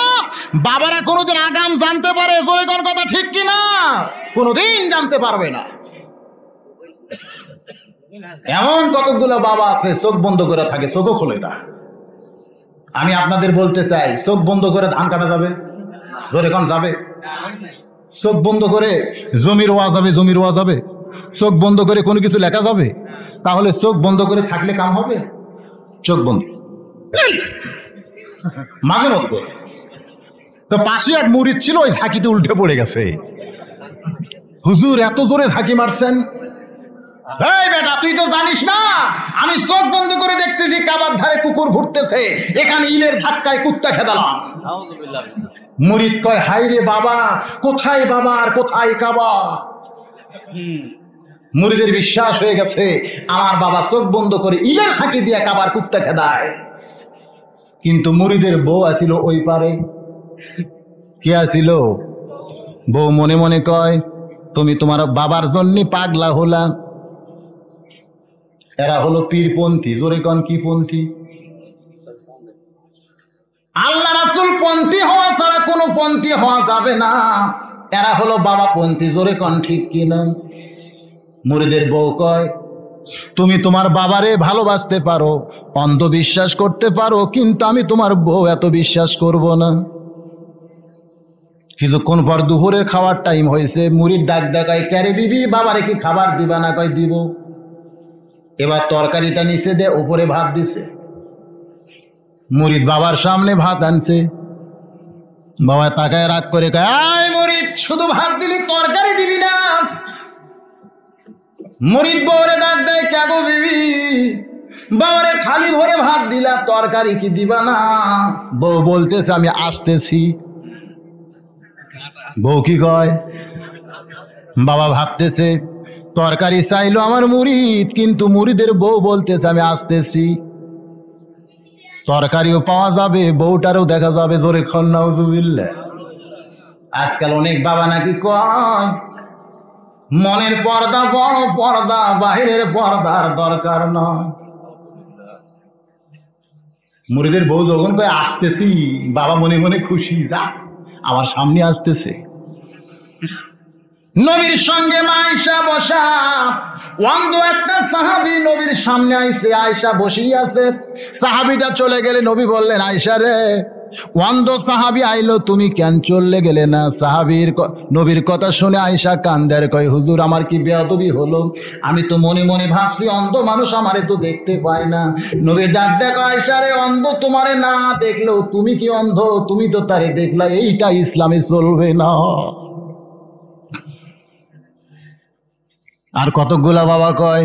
বাবারা কোনোদিন আগাম জানতে পারে? জোরে কোন কথা ঠিক কিনা? কোনোদিন জানতে পারবে না। এমন কতগুলো বাবা আছে চোখ বন্ধ করে থাকে, চোখও খোলে না। আমি আপনাদের বলতে চাই, চোখ বন্ধ করে ধান কাটা যাবে? জোরে কোন যাবে? চোখ বন্ধ করে জমি রোয়া যাবে? জমি রোয়া যাবে? চোখ বন্ধ করে কোনো কিছু লেখা যাবে? তাহলে চোখ বন্ধ করে থাকলে কাম হবে? চোখ বন্ধ মাঝে মধ্যে তো পাশে এক মুরিদ ছিল, ওই ঝাঁকিতে উল্টে পড়ে গেছে। হুজুর এত জোরে ঝাঁকি মারছেন। এই বেটা, তুই তো জানিস না আমি চোখ বন্ধ করে দেখতেছি কাবার ধারে কুকুর ঘুরতেছে, এখানে ইলের ধাক্কায় কুত্তা খেদালাম। মুরিদ কয়, হাই রে বাবা, কোথায় বাবা আর কোথায় কাবা। মুরিদের বিশ্বাস হয়ে গেছে আমার বাবা চোখ বন্ধ করে ইলের ফাঁকি দিয়ে কাবার কুত্তা খেদায়। কিন্তু মুরিদের বউ আছিল ওই পারে। কে আছিল? বউ মনে মনে কয়, তুমি তোমার বাবার জন্য পাগলা হলা। এরা হলো পীরপন্থী। জোরে কন কি পন্থী? আল্লাহ রাসূল পন্থী হওয়া ছাড়া কোনো পন্থী হওয়া যাবে না। এরা হলো বাবা পন্থী। জোরে কন ঠিক কিনা? মুরিদের বউ কয়, তুমি তোমার বাবারে ভালোবাসতে পারো, অন্ধবিশ্বাস করতে পারো, কিন্তু আমি তোমার বউ এত বিশ্বাস করব না। কিছুক্ষণ পর দুপুরের খাওয়ার টাইম হয়েছে। মুরিদ ডাক দেখায়, ক্যারে বিবি, বাবারে কি খাবার দিবা না? কয় দিব। এবার তরকারিটা নিচে দে, উপরে ভাত দিছে। মুরিদ বাবার সামনে ভাত আনছে। বাবা তাকায় রাগ করে কয়, আয় মুরিদ, শুধু ভাত দিলি, তরকারি দিবি না? মুরিদ বউরে ডাক দেয়, কে গো বিবি, বাবারে খালি ভরে ভাত দিলা, তরকারি কি দিবা না? বউ বলতেছে, আমি আসতেছি। বউ কি কয়? বাবা ভাবতেছে তরকারি চাইলো আমার মুরিদ, কিন্তু মুরিদের বউ বলতেছে আমি আসতেছি। তরকারিও পাওয়া যাবে, বউটারও দেখা যাবে। জোরে খন নাউজুবিল্লাহ। আজকাল অনেক বাবা নাকি কয়, মনের পর্দা বড় পর্দা, বাহিরের পর্দার দরকার নয়। মুরিদের বউ যখন কয় আসতেছি, বাবা মনে মনে খুশি, যা আমার সামনে আসতেছে। নবীর সঙ্গে আয়েশা বসা, অন্ধ একটা সাহাবী নবীর সামনে আইছে। আয়েশা বসেই আছে। সাহাবীটা চলে গেলে নবী বললেন, আয়েশা রে, অন্ধ সাহাবী আইলো, তুমি কেন চলে গেলে না? নবীর কথা শুনে আয়েশা কান্দার কয়, হুজুর আমার কি বেয়াদবি হলো? আমি তো মনে মনে ভাবছি অন্ধ মানুষ আমারে তো দেখতে পায় না। নবীর ডাক দেখো, আয়েশা রে, অন্ধ তোমারে না দেখলেও তুমি কি অন্ধ? তুমি তো তারে দেখলা। এইটা ইসলামে চলবে না। আর কতগুলা বাবা কয়,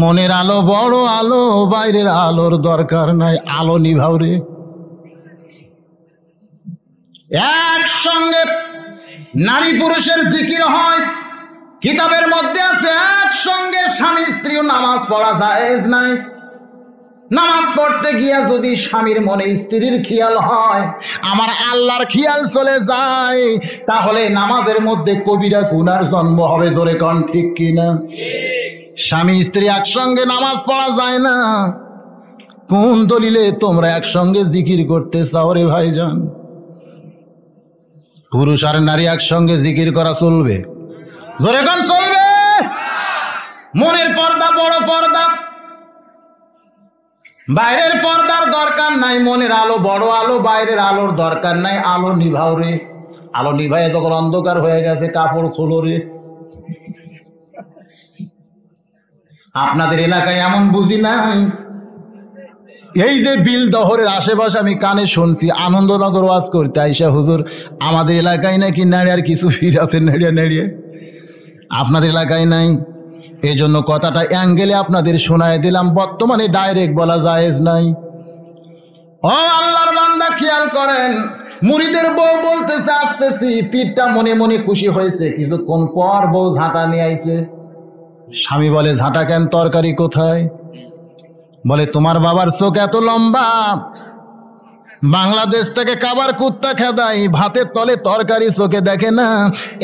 মনের আলো বড় আলো, বাইরের আলোর দরকার নাই, আলো নিভাও রে। একসঙ্গে নারী পুরুষের জিকির হয়, কিতাবের মধ্যে আছে একসঙ্গে স্বামী স্ত্রীও নামাজ পড়া জায়েজ নাই। নামাজ পড়তে গিয়া যদি স্বামীর মনে স্ত্রীর খেয়াল হয়, আমার আল্লাহর খেয়াল চলে যায়, তাহলে নামাজের মধ্যে কবিরা গুনার জন্ম হবে। জোরে কন ঠিক কিনা? স্বামী স্ত্রী একসঙ্গে নামাজ পড়া যায় না। কোন দলিলে তোমরা একসঙ্গে জিকির করতে চাও রে ভাইজান? পুরুষ আর নারী একসঙ্গে জিকির করা চলবে? জোরে কন চলবে? মনের পর্দা বড় পর্দা, বাইরের পর্দার দরকার নাই। মনের আলো বড় আলো, বাইরের আলোর দরকার নাই। আলো নিভাও রে। আলো নিভাই তখন অন্ধকার হয়ে গেছে, কাপড় খোলো রে। আপনাদের এলাকায় এমন বুঝি নাই? এই যে বিল দহরের আশেপাশে আমি কানে শুনছি, আনন্দনগর ওয়াজ করতে আইসা হুজুর, আমাদের এলাকায় নাকি নাড়িয়ার কিছু ফির আছে, নেড়িয়ে নেড়িয়ে। আপনাদের এলাকায় নাই, এই জন্য কথাটা অ্যাঙ্গেলে আপনাদের শোনায় দিলাম। বর্তমানে ডাইরেক্ট বলা জায়েজ নাই। ও আল্লাহর বান্দা, খেয়াল করেন, মুরিদের বউ বলতেছে আসতেছি। পীরটা মনে মনে খুশি হয়েছে। কিছুক্ষণ পর বউ ঝাঁটা নিয়ে আইছে। স্বামী বলে, ঝাঁটা কেন? তরকারি কোথায়? বলে, তোমার বাবার চোখ এত লম্বা, বাংলাদেশ থেকে কাবার কুত্তা খেদাই, ভাতের তলে তরকারি চোখে দেখে না।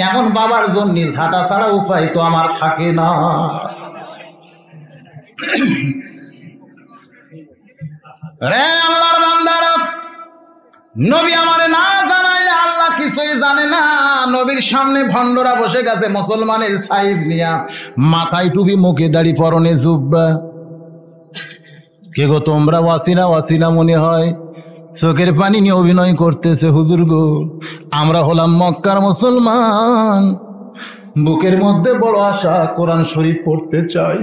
এমন বাবার জন্য ঝাঁটা ছাড়া উপায় তো আমার থাকে না। রে আল্লাহর বান্দারা, নবী আমারে না জানাইলে আল্লাহ কিছুই জানে না। নবীর সামনে ভণ্ডরা বসে গেছে মুসলমানের সাইজ নিয়া, মাথায় টুপি, মুখে দাড়ি, পরনে জুব্বা। কে গো তোমরা? ওয়াসিনা ওয়াসিনা মনে হয়, চোখের পানি নিয়ে অভিনয় করতেছে। হুজুর গো, আমরা হলাম মক্কার মুসলমান, বুকের মধ্যে বড় আশা, কোরআন শরীফ পড়তে চাই,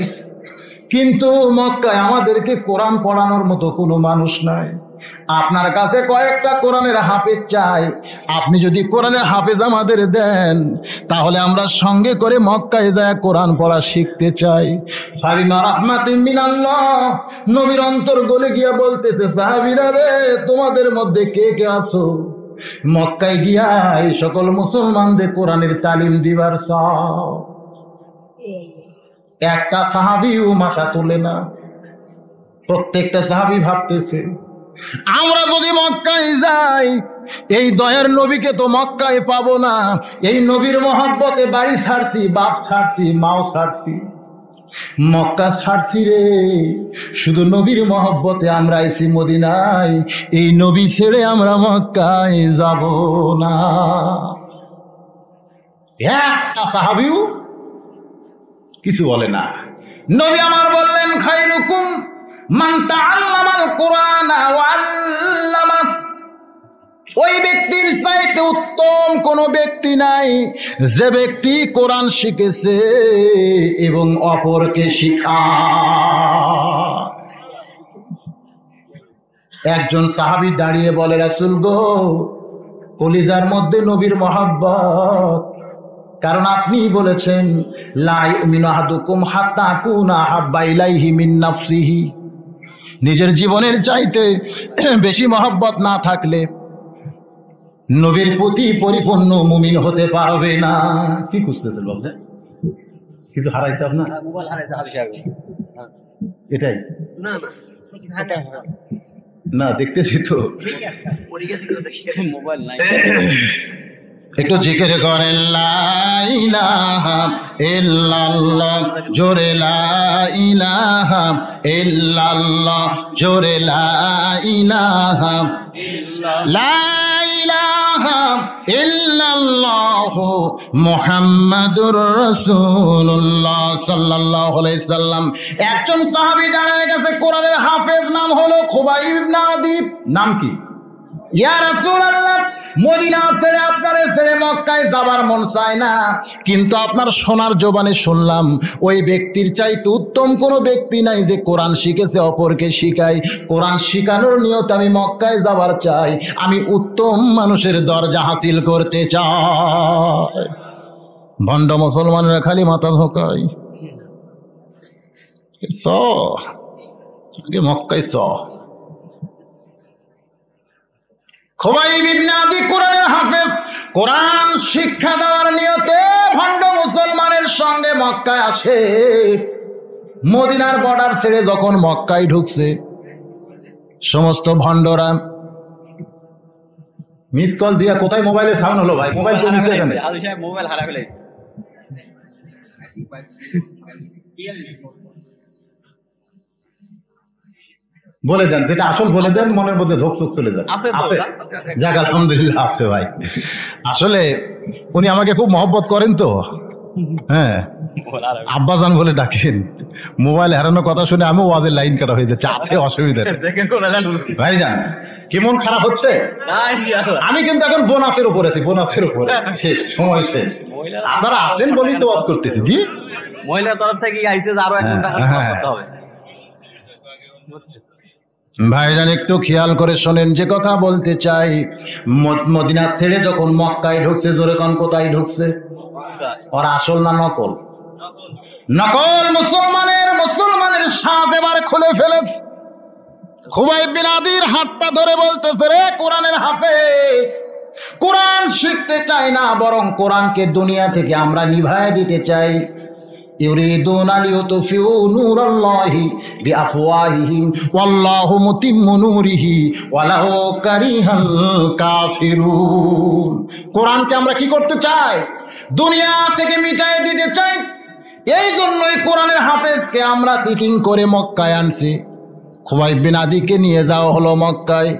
কিন্তু মক্কায় আমাদেরকে কোরআন পড়ানোর মতো কোনো মানুষ নাই। আপনার কাছে কয়েকটা কোরআনের হাফেজ চাই, আপনি যদি কোরআনের হাফেজ আমাদের দেন তাহলে আমরা সঙ্গে করে মক্কায় যায় কোরআন পড়া শিখতে চাই। ফাবিমা রাহমাতিন মিনাল্লাহ, নবীর অন্তর গলে গিয়া বলতেছে, সাহাবীরা রে, তোমাদের মধ্যে কে কে আছো মক্কায় গিয়া এই সকল মুসলমানদের কোরআনের তালিম দিবার চাও? একটা সাহাবীও মাথা তোলে না। প্রত্যেকটা সাহাবী ভাবতেছে, আমরা যদি মক্কায় যাই, এই দয়ার নবীকে তো মক্কায় পাবো না। এই নবীর মহব্বতে বাড়ি ছাড়ছি, বাপ ছাড়ছি, মাও ছাড়ছি, মক্কা ছাড়ছি রে, শুধু নবীর মহব্বতে আমরা আইছি মদিনায়, এই নবী ছেড়ে আমরা মক্কায় যাব না। একটা সাহাবীও কিছু বলে না। নবী আমার বললেন, খায়রুকুম মান তাআল্লামাল কুরআন ওয়া আল্লামা। ওই ব্যক্তির চাইতে উত্তম কোন ব্যক্তি নাই যে ব্যক্তি কোরআন শিখেছে এবং অপরকে শিখায়। একজন সাহাবী দাঁড়িয়ে বলে, রাসূল গো, কলিজার মধ্যে নবীর মহব্বত, কারণ আপনি বলেছেন লা ইউমিনু আহাদুকুম হাত্তা আকুনা আহাব্বা ইলাইহি মিন নাফসিহি। নিজের জীবনের চাইতে বেশি মহব্বত না থাকলে নবীর প্রতি পরিপূর্ণ মুমিন হতে পারবে না। কি খুঁজতেছেন বলছে? কিছু হারাইছে আপনার? মোবাইল হারাইছে। এটাই না, দেখতেছি তো মোবাইল নাই। একটু জিকির করেন, লা ইলাহা ইল্লাল্লাহ, জোরে লা ইলাহা ইল্লাল্লাহ, জোরে লা ইলাহা লা ইলাহা ইল্লাল্লাহ মুহাম্মাদুর রাসূলুল্লাহ সাল্লাল্লাহু আলাইহি সাল্লাম। একজন সাহাবী দাঁড়ায় গেছে, কোরআনের হাফেজ, নাম হলো খুবাইব ইবনে আদিব। নাম কি? ইয়া রাসূলুল্লাহ, মদিনা ছেড়ে আপনারে ছেড়ে মক্কায় যাবার মন চায় না, কিন্তু আপনার সোনার জবানে শুনলাম ওই ব্যক্তির চাইতে উত্তম কোনো ব্যক্তি নাই যে কোরআন শিখেছে অপরকে শিখায়। কোরআন শিখানোর নিয়ত আমি মক্কায় যাবার চাই, আমি উত্তম মানুষের দরজা হাসিল করতে চাই। ভণ্ড মুসলমানরা খালি মাথা ঝোঁকায়, মক্কায় খুবাইব ইবনে আদি কোরআনের হাফেজ, কোরআন শিক্ষা দেওয়ার নিয়তে ভণ্ড মুসলমানের সঙ্গে মক্কায় আসে। মদিনার বর্ডার ছেড়ে যখন মক্কায় ঢুকছে, সমস্ত ভণ্ডরা মিস কল দিয়া, কোথায় মোবাইলের সাউন্ড হলো ভাই? মোবাইল তো নিচে, এখানে মোবাইল হারা ফেলাইছে। বলে দেন, যেটা আসল বলে দেন, মনের মধ্যে ধোকচোক চলে যায়। যাক, আলহামদুলিল্লাহ আছে ভাই। আসলে উনি আমাকে খুব মহব্বত করেন তো, হ্যাঁ, আব্বাজান বলে ডাকেন। মোবাইল হারানোর কথা শুনে আমি ওয়াজের লাইন কাটা হয়ে যাচ্ছে, আছে অসুবিধা ভাই। জান কি মন খারাপ হচ্ছে? আমি কিন্তু এখন বোনাসের উপরে আছি, বোনাসের উপরে। শেষ, সময় শেষ। আপনারা আছেন বলেই তো ওয়াজ করতেছি। জি, মহিলার তরফ থেকে আইসে আরো 1 ঘন্টা করতে হবে। ভাইজান একটু খেয়াল করে শোনেন, যে কথা বলতে চাই, মদিনা ছেড়ে যখন মক্কায় ঢুকছে, জোরে কোন কোথায় ঢুকছে? ওর আসল না নকল? নকল। মুসলমানের সাজ এবার খুলে ফেলেছে। খুবাইব বিন আদির হাতটা ধরে বলতেছে, রে কোরআনের হাফেজ, কোরআন শিখতে চাই না, বরং কোরআনকে দুনিয়া থেকে আমরা নিভায় দিতে চাই। ইউরিদুনা লিউতফিউ নূরাল্লাহি বিআফওয়াহিহিম ওয়াল্লাহু মুতিম্মু নূরিহি ওয়ালাউ কারিহাল কাফিরুন। কোরআনকে আমরা কি করতে চাই? দুনিয়া থেকে মিটাই দিতে চাই। এই জন্যই কোরআনের হাফেজকে আমরা চিটিং করে মক্কায় আনছি। খুবাইব বিন আদিকে নিয়ে যাওয়া হলো মক্কায়।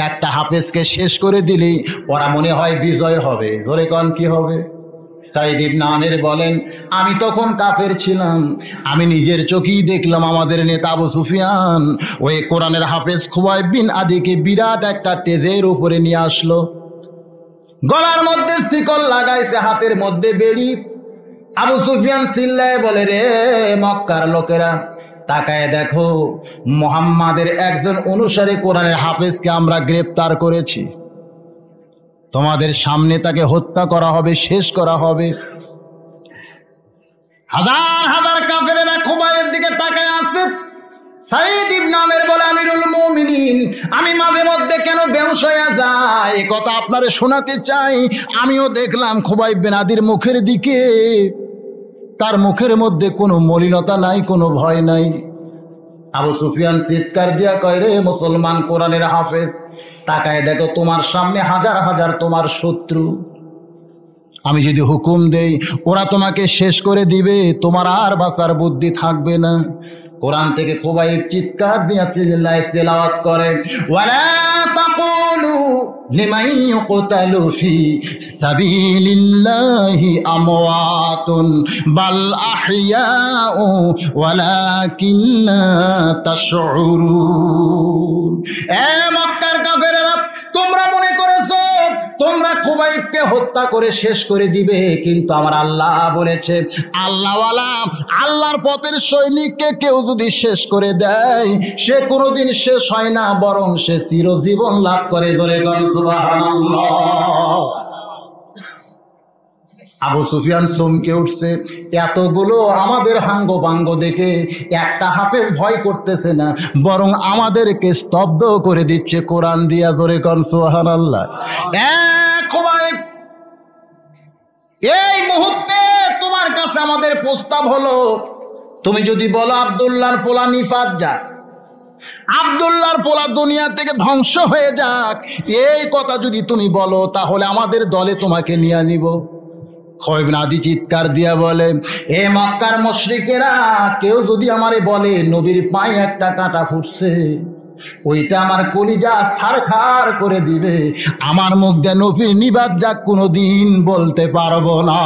একটা হাফেজকে শেষ করে দিলেই ওরা মনে হয় বিজয় হবে। ধরে কন কি হবে? সাইদ ইবনে আমির বলেন, আমি তখন কাফের ছিলাম, আমি নিজের চোখেই দেখলাম আমাদের নেতা আবু সুফিয়ান ওই কোরআনের হাফেজ খুবাইব বিন আদিকে বিরাট একটা টেজের উপরে নিয়ে আসলো। গলার মধ্যে শিকল লাগাইছে, হাতের মধ্যে বেড়ি। আবু সুফিয়ান চিল্লায় বলে, রে মক্কার লোকেরা, তাকায় দেখো, মুহাম্মাদের একজন অনুসারী কোরআনের হাফেজকে আমরা গ্রেফতার করেছি। তোমাদের সামনে তাকে হত্যা করা হবে, শেষ করা হবে। হাজার হাজার কাফেরেরা খুবাইবের দিকে তাকায় আছে। সাইদ ইবনে আমির বলে, আমিরুল মুমিনিন, আমি মাঝে মধ্যে কেন বেহুশ হয়ে যাই, এ কথা আপনারে শোনাতে চাই। আমিও দেখলাম খুবাইব বিন আদির মুখের দিকে, তার মুখের মধ্যে কোনো মলিনতা নাই, কোনো ভয় নাই। আবু সুফিয়ান চিৎকার দিয়া কয়, রে মুসলমান কোরআনের হাফেজ, তাকায় দেখো, তোমার সামনে হাজার হাজার তোমার শত্রু। আমি যদি হুকুম দেই ওরা তোমাকে শেষ করে দিবে, তোমার আর বাঁচার বুদ্ধি থাকবে না। কোরআন থেকে খুবাইব চিৎকার দিয়া তেলাওয়াত করে, ওয়ালা তাকুলু লিমান ইউকতালু ফি সাবিলিল্লাহি আমওয়াতুন বাল আহইয়াউ ওয়ালাকিন লা তাশউরুন। এ মক্কার কাফেররা, তোমরা মনে করেছো তোমরা খুবাইবকে হত্যা করে শেষ করে দিবে, কিন্তু আমার আল্লাহ বলেছে, আল্লাহওয়ালা আল্লাহর পথের সৈনিককে কেউ যদি শেষ করে দেয়, সে কোনোদিন শেষ হয় না, বরং সে চিরজীবন লাভ করে। বলে সুবহানাল্লাহ। আবু সুফিয়ান চমকে উঠছে, এতগুলো আমাদের হাঙ্গ ভাঙ্গ দেখে একটা হাফেজ ভয় করতেছে না, বরং আমাদেরকে স্তব্ধ করে দিচ্ছে কোরআন দিয়া। জোরে কন সুবহানাল্লাহ। খুবাইব, এই মুহূর্তে তোমার কাছে আমাদের প্রস্তাব হলো, তুমি যদি বলো আব্দুল্লাহর পোলা নিফাত যাক, আব্দুল্লাহর পোলা দুনিয়া থেকে ধ্বংস হয়ে যাক, এই কথা যদি তুমি বলো, তাহলে আমাদের দলে তোমাকে নিয়ে নিব। খুবাইব বিন আদি চিৎকার দিয়া বলে, এ মক্কার মুশরিকেরা, কেউ যদি আমারে বলে নবীর পায়ে একটা কাঁটা ফুটছে, ওইটা আমার কলিজা ছারখার করে দিবে, আমার মুখ দিয়ে নবীর নিবাদ যাক কোনোদিন বলতে পারবো না।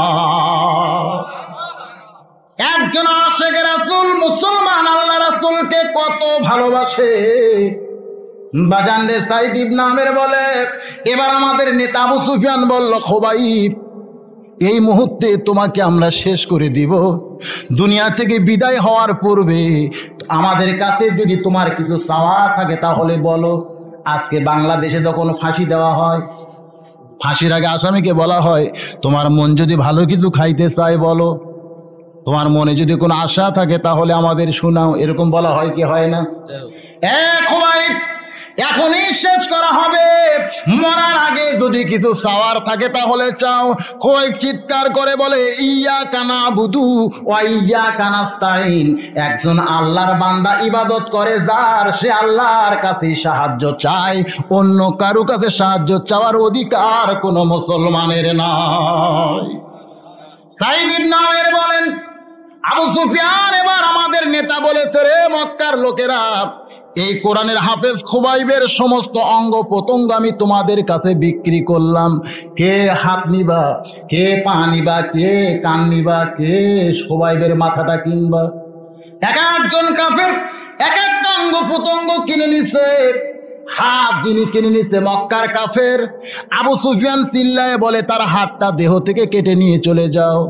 একজন আশিক রাসূল মুসলমান আল্লাহ রাসূলকে কত ভালোবাসে। বাজান রে, সাইদ ইবনে আমির বলে, এবার আমাদের নেতা আবু সুফিয়ান বলল, খুবাইব, এই মুহূর্তে তোমাকে আমরা শেষ করে দিব। দুনিয়া থেকে বিদায় হওয়ার পূর্বে আমাদের কাছে যদি তোমার কিছু চাওয়া থাকে তাহলে বলো। আজকে বাংলাদেশে যখন ফাঁসি দেওয়া হয়, ফাঁসির আগে আসামিকে বলা হয়, তোমার মন যদি ভালো কিছু খাইতে চায় বলো, তোমার মনে যদি কোনো আশা থাকে তাহলে আমাদের শোনাও, এরকম বলা হয় কি হয় না? খুবাইব, এখনই শেষ করা হবে, মরার আগে যদি কিছু চাওয়ার থাকে তাহলে চাও। খুবাইব চিৎকার করে বলে, ইয়াকা নাবুদু ওয়া ইয়াকা নাস্তাইন। একজন আল্লাহর বান্দা ইবাদত করে যার, সে আল্লাহর কাছে সাহায্য চায়, অন্য কারো কাছে সাহায্য চাওয়ার অধিকার কোনো মুসলমানের নয়। সাইদ ইবনে আমির বলেন, আবু সুফিয়ান, এবার আমাদের নেতা বলেছে, রে মক্কার লোকেরা, এই কোরআনের হাফেজ খুবাইবের সমস্ত অঙ্গ প্রত্যঙ্গ আমি তোমাদের কাছে বিক্রি করলাম। কে হাত নিবা, কে পা নিবা, কে কান নিবা, কে খুবাইবের মাথাটা কিনবা? এক একজন কাফের এক একটা অঙ্গ প্রত্যঙ্গ কিনে নিছে। হাত যিনি কিনে নিছে মক্কার কাফের, আবু সুফিয়ান চিল্লায় বলে, তার হাতটা দেহ থেকে কেটে নিয়ে চলে যাও।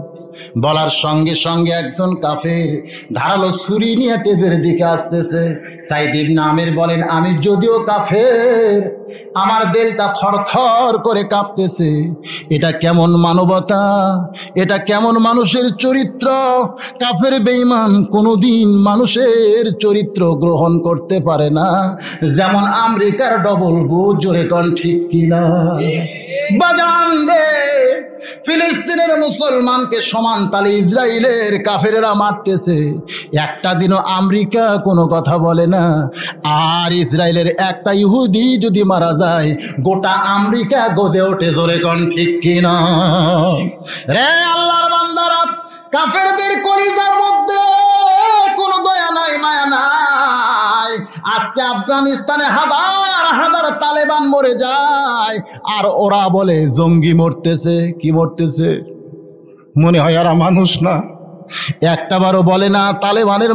বলার সঙ্গে সঙ্গে একজন কাফের ধারালো ছুরি নিয়ে টেজের দিকে আসতেছে। সাইদ ইবনে আমির বলেন, আমি যদিও কাফের, আমার দিলটা থরথর করে কাঁপতেছে। এটা কেমন মানবতা, এটা কেমন মানুষের চরিত্র? কাফের বেঈমান কোনোদিন মানুষের চরিত্র গ্রহণ করতে পারে না, যেমন আমেরিকার ডবল গো। জোরে কোন ঠিক কিনা? বাজান রে, ফিলিস্তিনের মুসলমানকে সমান তালে ইসরায়েলের কাফেরেরা মারতেছে, একটা দিনও আমেরিকা কোনো কথা বলে না। আর ইসরায়েলের একটা ইহুদি যদি মারা যায়, গোটা আমেরিকা গজে ওঠে। জোরে কোন ঠিক কিনা? রে আল্লাহর বান্দারা, কাফেরদের কলিজার মধ্যে কোনো দয়া নাই, মায়া নাই। যায়, আজকে আফগানিস্তানে হাজার হাজার তালেবান মরে যায়, আর ওরা বলে জঙ্গি মরতেছে। কি মরতেছে? মনে হয় এরা মানুষ না। একটাবারও বলে না তালেবানের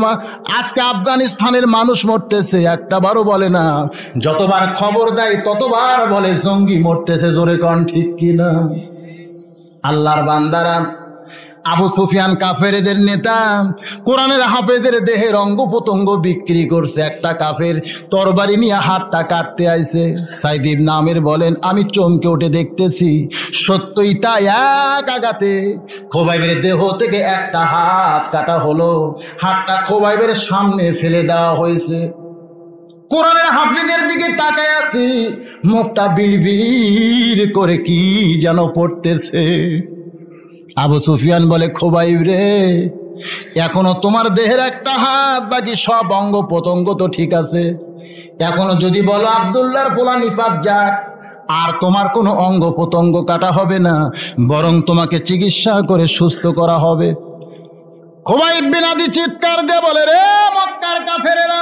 আজকে আফগানিস্তানের মানুষ মরতেছে, একটাবারও বলে না। যতবার খবর দেয় ততবার বলে জঙ্গি মরতেছে। জোরে কোন ঠিক কিনা? আল্লাহর বান্দারা, আবু সুফিয়ান কাফেরদের নেতা, কোরআনের হাফেজের দেহের অঙ্গ প্রত্যঙ্গ বিক্রি করছে। একটা কাফের তরবারি নিয়ে হাতটা কাটতে আইছে। সাইদ ইবনে আমির বলেন, আমি চমকে উঠে দেখতেছি সত্যই তাই, এক আঘাতে খোবাইবের দেহ থেকে একটা হাত কাটা হলো। হাতটা খোবাইবের সামনে ফেলে দেওয়া হয়েছে। কোরআনের হাফেজের দিকে তাকায় আছি, মুখটা বিড়বিড় করে কি যেন পড়তেছে। আবু সুফিয়ান বলে, খোবাইব রে, এখনো তোমার দেহের একটা হাত, বাকি সব অঙ্গ প্রত্যঙ্গ তো ঠিক আছে। এখনো যদি বলো আব্দুল্লাহর পোলা নিপাত যাক, আর তোমার কোনো অঙ্গ প্রত্যঙ্গ কাটা হবে না, বরং তোমাকে চিকিৎসা করে সুস্থ করা হবে। খোবাইব বিন আদি চিৎকার দিয়ে বলে, রে মক্কার কাফেরেরা,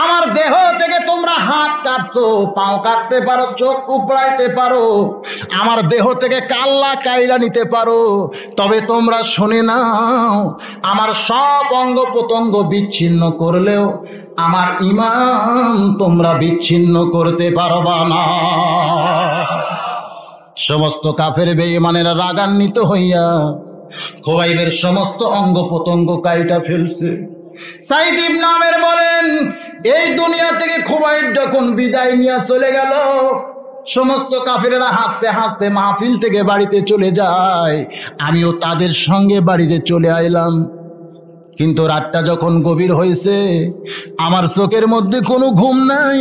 আমার দেহ থেকে তোমরা হাত কাটছো, পাও কাটতে পারো, চোখ উপড়াইতে পারো, আমার দেহ থেকে কাল্লা কাইলা নিতে পারো, তবে তোমরা শুনে নাও, আমার সব অঙ্গ প্রত্যঙ্গ বিচ্ছিন্ন করলেও আমার ঈমান তোমরা বিচ্ছিন্ন করতে পারবা না। সমস্ত কাফের বেঈমানেরা রাগান্বিত হইয়া খোবাইবের সমস্ত অঙ্গ প্রত্যঙ্গ কাইটা ফেলছে। সাইদ ইবনে আমির বলেন, এই দুনিয়া থেকে খোবাইব যখন বিদায় নিয়ে চলে গেল, সমস্ত কাফেরেরা হাসতে হাসতে মাহফিল থেকে বাড়িতে চলে যায়, আমিও তাদের সঙ্গে বাড়িতে চলে আইলাম। কিন্তু রাতটা যখন গভীর হয়েছে, আমার চোখের মধ্যে কোনো ঘুম নাই।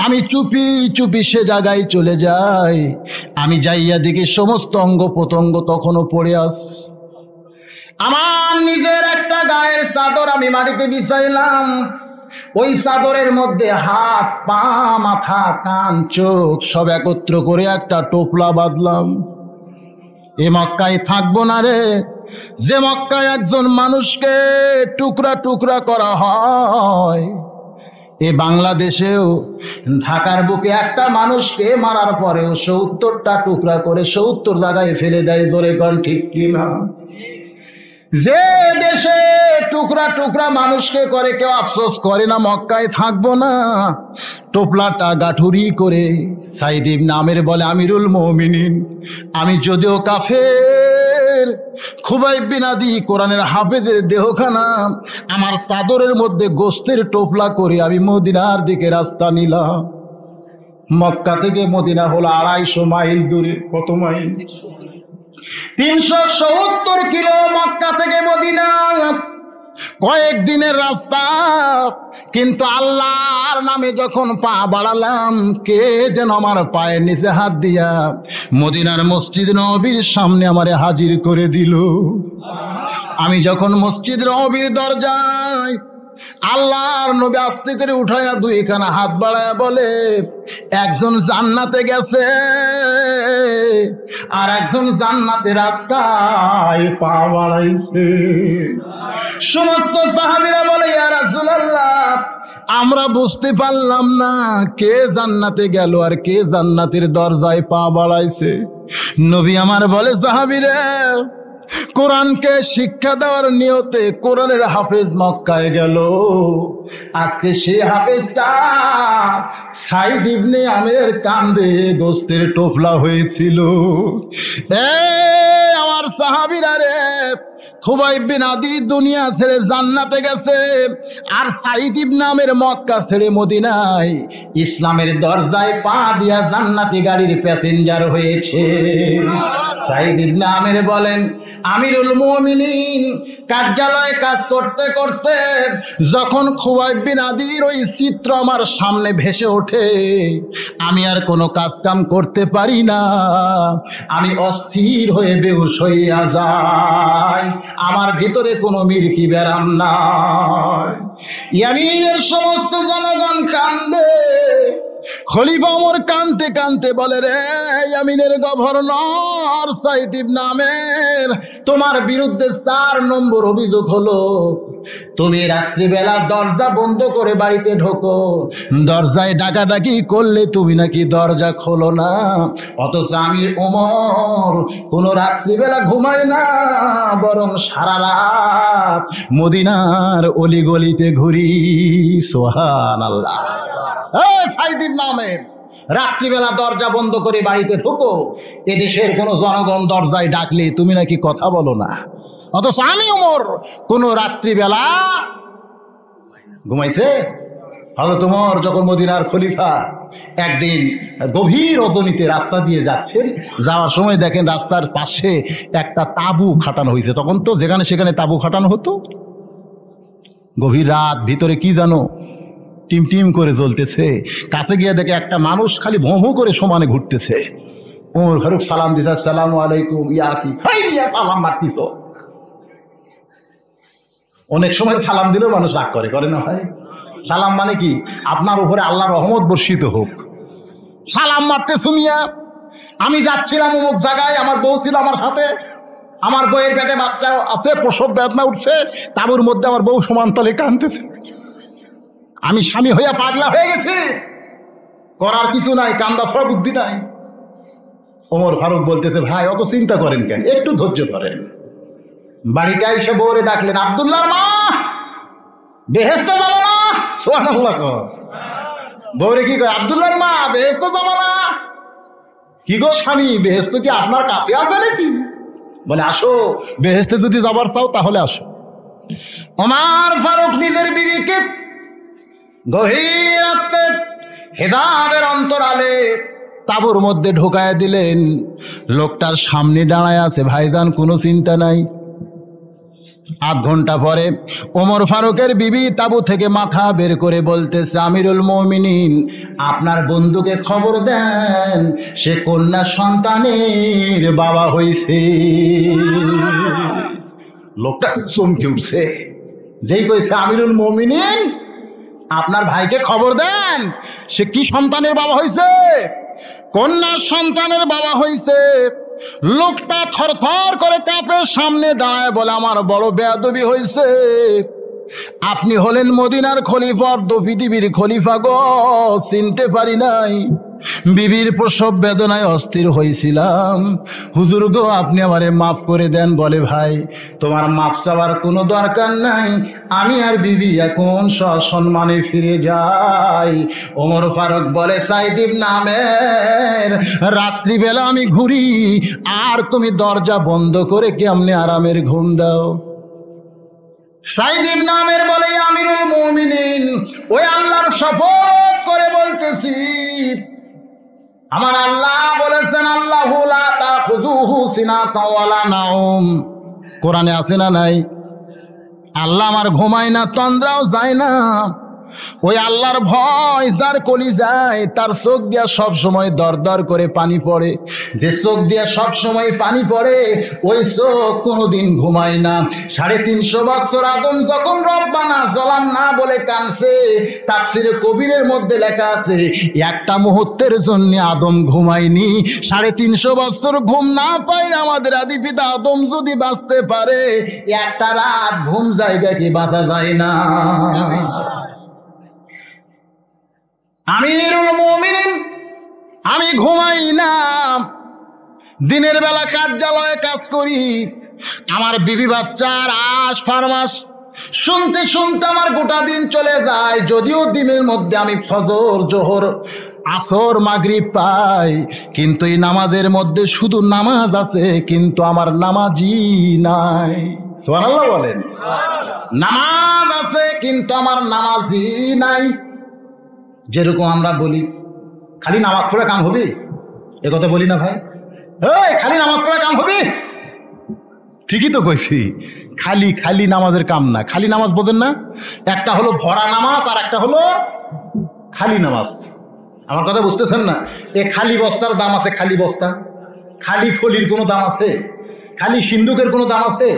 আমি চুপি চুপি সে জায়গায় চলে যাই। আমি যাইয়া দেখি সমস্ত অঙ্গ প্রত্যঙ্গ তখনও পড়ে আছে। আমার নিজের একটা গায়ের চাদর আমি মাটিতে বিছাইলাম। ওই চাদরের মধ্যে হাত, পা, মাথা, কান, চোখ সব একত্র করে একটা টোপলা বাঁধলাম। এ মক্কায় থাকবো না রে, যে মক্কায় একজন মানুষকে টুকরা টুকরা করা হয়। এ বাংলাদেশেও ঢাকার বুকে একটা মানুষকে মারার পরেও ৭০টা টুকরা করে ৭০ জায়গায় ফেলে দেয়। ধরে কোন ঠিক কিনা? যে দেশে টুকরা টুকরা মানুষকে করে কেউ আফসোস করে না মক্কায় থাকবো না। টোপলাটা গাঠুরি করে সাইদ ইবনে আমির বলে, আমিরুল মুমিনিন, আমি যদিও কাফের, খোবাইব বিন আদি কোরআনের হাফেজের দেহখানা আমার চাদরের মধ্যে গোস্তের টোপলা করে আমি মদিনার দিকে রাস্তা নিলাম। মক্কা থেকে মদিনা হলো ২৫০ মাইল দূরে। কত মাইল? ৩৭০ কিলো মক্কা থেকে মদিনা, কয়েকদিনের রাস্তা। কিন্তু আল্লাহর নামে যখন পা বাড়ালাম, কে যেন আমার পায়ের নিচে হাত দিয়া মদিনার মসজিদ নববীর সামনে আমারে হাজির করে দিল। আমি যখন মসজিদ নববীর দরজায়, আল্লাহর নবী আস্তে করে উঠাইয়া দুইখানা হাত বাড়ায়া বলে, একজন জান্নাতে গেছে আর একজন জান্নাতে রাস্তায় পা বাড়াইছে। সমস্ত সাহাবীরা বলে, ইয়া রাসূলুল্লাহ, আমরা বুঝতে পারলাম না কে জান্নাতে গেল আর কে জান্নাতের দরজায় পা বাড়াইছে। নবী আমার বলে, সাহাবীরা, কোরআনকে শিক্ষা দেওয়ার নিয়তে কোরআনের হাফেজ মক্কায় গেল। আজকে সেই হাফেজটা সাইদ ইবনে আমিরের কান্দে গোস্তের টোপলা হয়েছিল। আমার সাহাবীরা রে, খোবাইব বিন আদি দুনিয়া ছেড়ে জান্নাতে গেছে, আর সাইদ ইবনে আমির মক্কা ছেড়ে মদিনায় ইসলামের দরজায় পা দিয়া জান্নাতি গাড়ির প্যাসেঞ্জার হয়েছে। সাইদ ইবনে আমির বলেন, আমিরুল মুমিনিন কার্যালয়ে কাজ করতে করতে যখন খোবাইব বিন আদির ওই চিত্র আমার সামনে ভেসে ওঠে, আমি আর কোনো কাজ কাম করতে পারি না। আমি অস্থির হয়ে বেহুশ হইয়া যাই। আমার ভিতরে কোনো মিরকি ব্যারাম নাই। ইয়ামিনের সমস্ত জনগণ কান্দে, খলিফা ওমর কানতে কানতে বলে, রে ইয়ামিনের গভর্নর সাইদ ইবনে আমের, তোমার বিরুদ্ধে 4 নম্বর অভিযোগ হলো তুমি রাত্রিবেলা দরজা বন্ধ করে বাড়িতে ঢোকো, দরজায় ডাকাডাকি করলে তুমি নাকি দরজা খোলো না, অথচ আমি ওমর কোন রাত্রিবেলা ঘুমাই না, বরং সারা রাত মদিনার অলিগলিতে ঘুরি। সুবহানাল্লাহ। সাইদ ইবনে আমের, রাত্রিবেলা দরজা বন্ধ করে বাড়িতে ঢুকো, এদেশের কোন জনগণ দরজায় ডাকলে তুমি নাকি কথা বলো না, অথচ আমি ওমর কোন রাত্রিবেলা ঘুমাইছে। হযরত ওমর যখন মদিনার খলিফা একদিন গভীর রজনীতে রাস্তা দিয়ে যাচ্ছেন, যাওয়ার সময় দেখেন রাস্তার পাশে একটা তাঁবু খাটানো হয়েছে। তখন তো যেখানে সেখানে তাঁবু খাটানো হতো। গভীর রাত, ভিতরে কি জানো টিম টিম করে জ্বলতেছে। কাছে গিয়ে দেখে একটা মানুষ খালি ভোঁ ভোঁ করে সমানে ঘুরতেছে। ওমর ফারুক সালাম দিতে, আসসালামু আলাইকুম। ইয়া কি সালাম মারতিস? অনেক সময় সালাম দিলেও মানুষ রাগ করে না ভাই? সালাম মানে কি? আপনার উপরে আল্লাহর রহমত বর্ষিত হোক। সালাম মারতে শুনিয়া আমি যাচ্ছিলাম অমুক জায়গায়, আমার বউ ছিল আমার সাথে, আমার বউয়ের পেটে বাচ্চা আছে, প্রসব বেদনা উঠছে, তাঁবুর মধ্যে আমার বউ সমানতলে কাঁদতেছে, আমি স্বামী হইয়া পাগলা হয়ে গেছি, করার কিছু নাই, কান্দা ছাড়া বুদ্ধি নাই। ওমর ফারুক বলতেছে, ভাই অত চিন্তা করেন কেন, একটু ধৈর্য ধরেন। বাড়িতে এসে বউরে ডাকলেন, আব্দুল্লাহর মা, বেহেশতে যাবো না? সুবহানাল্লাহ। বউরে কি কয়, আব্দুল্লাহর মা, বেহেশতে যাবো না? কি গো স্বামী, বেহেশত কি আপনার কাছে আছে নাকি? বলে, আসো, বেহেশতে যদি যাবার চাও তাহলে আসো। ওমর ফারুক নিজের বিবিকে গভীর রাতে হেজাবের অন্তরালে তাঁবুর মধ্যে ঢোকায় দিলেন। লোকটার সামনে দাঁড়ায় আছে, ভাইজান কোনো চিন্তা নাই। আধ ঘন্টা পরে ওমর ফারুকের বিবি তাঁবু থেকে মাথা বের করে বলতেছে, আমিরুল মুমিনিন, আপনার বন্ধুকে খবর দেন, সে কন্যা সন্তানের বাবা হইছে। লোকটা চমকে উঠছে, যেই কইছে আমিরুল মুমিনিন, আপনার ভাইকে খবর দেন, সে কি সন্তানের বাবা হইছে? কন্যা সন্তানের বাবা হইছে। লোকটা থরথর করে কাঁপে, সামনে দাঁড়ায় বলে, আমার বড় বেয়াদবি হইছে, আপনি হলেন মদিনার খলিফা, পৃথিবীর খলিফা গো, চিনতে পারি নাই, বিবির প্রসব বেদনায় অস্থির হয়েছিলাম, হুজুর গো আপনি আমারে মাফ করে দেন। বলে, ভাই তোমার মাফ চাওয়ার কোনো দরকার নাই, আমি আর বিবি এখন সসম্মানে ফিরে যাই। ওমর ফারুক বলে, সাইদ ইবনে আমের, রাত্রিবেলা আমি ঘুরি, আর তুমি দরজা বন্ধ করে কেমনে আরামের ঘুম দাও? সাইদ ইবনে আমের বলে, আমিরুল মুমিনিন, ওই আল্লাহর শপথ করে বলতেছি, আমার আল্লাহ বলেছেন, আল্লাহু লা তাখুযুহু সিনাতুন ওয়ালা নাওম। কোরআনে আছে না নাই? আল্লাহ আমার ঘুমায় না, তন্দ্রাও যায় না। ওই আল্লাহর ভয় যার কলিজায়, তার চোখ দিয়া সব সময় দর দর করে পানি পড়ে। যে চোখ দিয়া সব সময় পানি পড়ে, ওই চোখ কোনোদিন ঘুমায় না। 350 বছর আদম যখন রব্বানা যালামনা বলে কাঁদছে, তাফসীরে কবিরের মধ্যে লেখা আছে, একটা মুহূর্তের জন্য আদম ঘুমায়নি। 350 বছর ঘুম না পায় আমাদের আদি পিতা আদম যদি বাঁচতে পারে, একটা রাত ঘুম জায়গা কি বাঁচা যায় না? আমিরুল মুমিনিন, আমি ঘুমাই না, দিনের বেলা কার্যালয়ে কাজ করি, আমার বিবি বাচ্চার আশ ফারমাস শুনতে শুনতে আমার গোটা দিন চলে যায়। যদিও দিনের মধ্যে আমি ফজর, জোহর, আসর, মাগরিব পাই, কিন্তু এই নামাজের মধ্যে শুধু নামাজ আছে, কিন্তু আমার নামাজি নাই। সুবহানাল্লাহ বলেন। নামাজ আছে কিন্তু আমার নামাজি নাই। যেরকম আমরা বলি, খালি নামাজ পড়ে কাম হবে, এ কথা বলি না ভাই? খালি নামাজ পড়ে কাম হবে, ঠিকই তো কইছি। খালি খালি নামাজের কাম না। খালি নামাজ বোঝেন না? একটা হলো ভরা নামাজ, আর একটা হলো খালি নামাজ। আমার কথা বুঝতেছেন না? এ খালি বস্তার দাম আছে, খালি বস্তা। খালি খলির কোনো দাম আছে? খালি সিন্দুকের কোনো দাম আছে?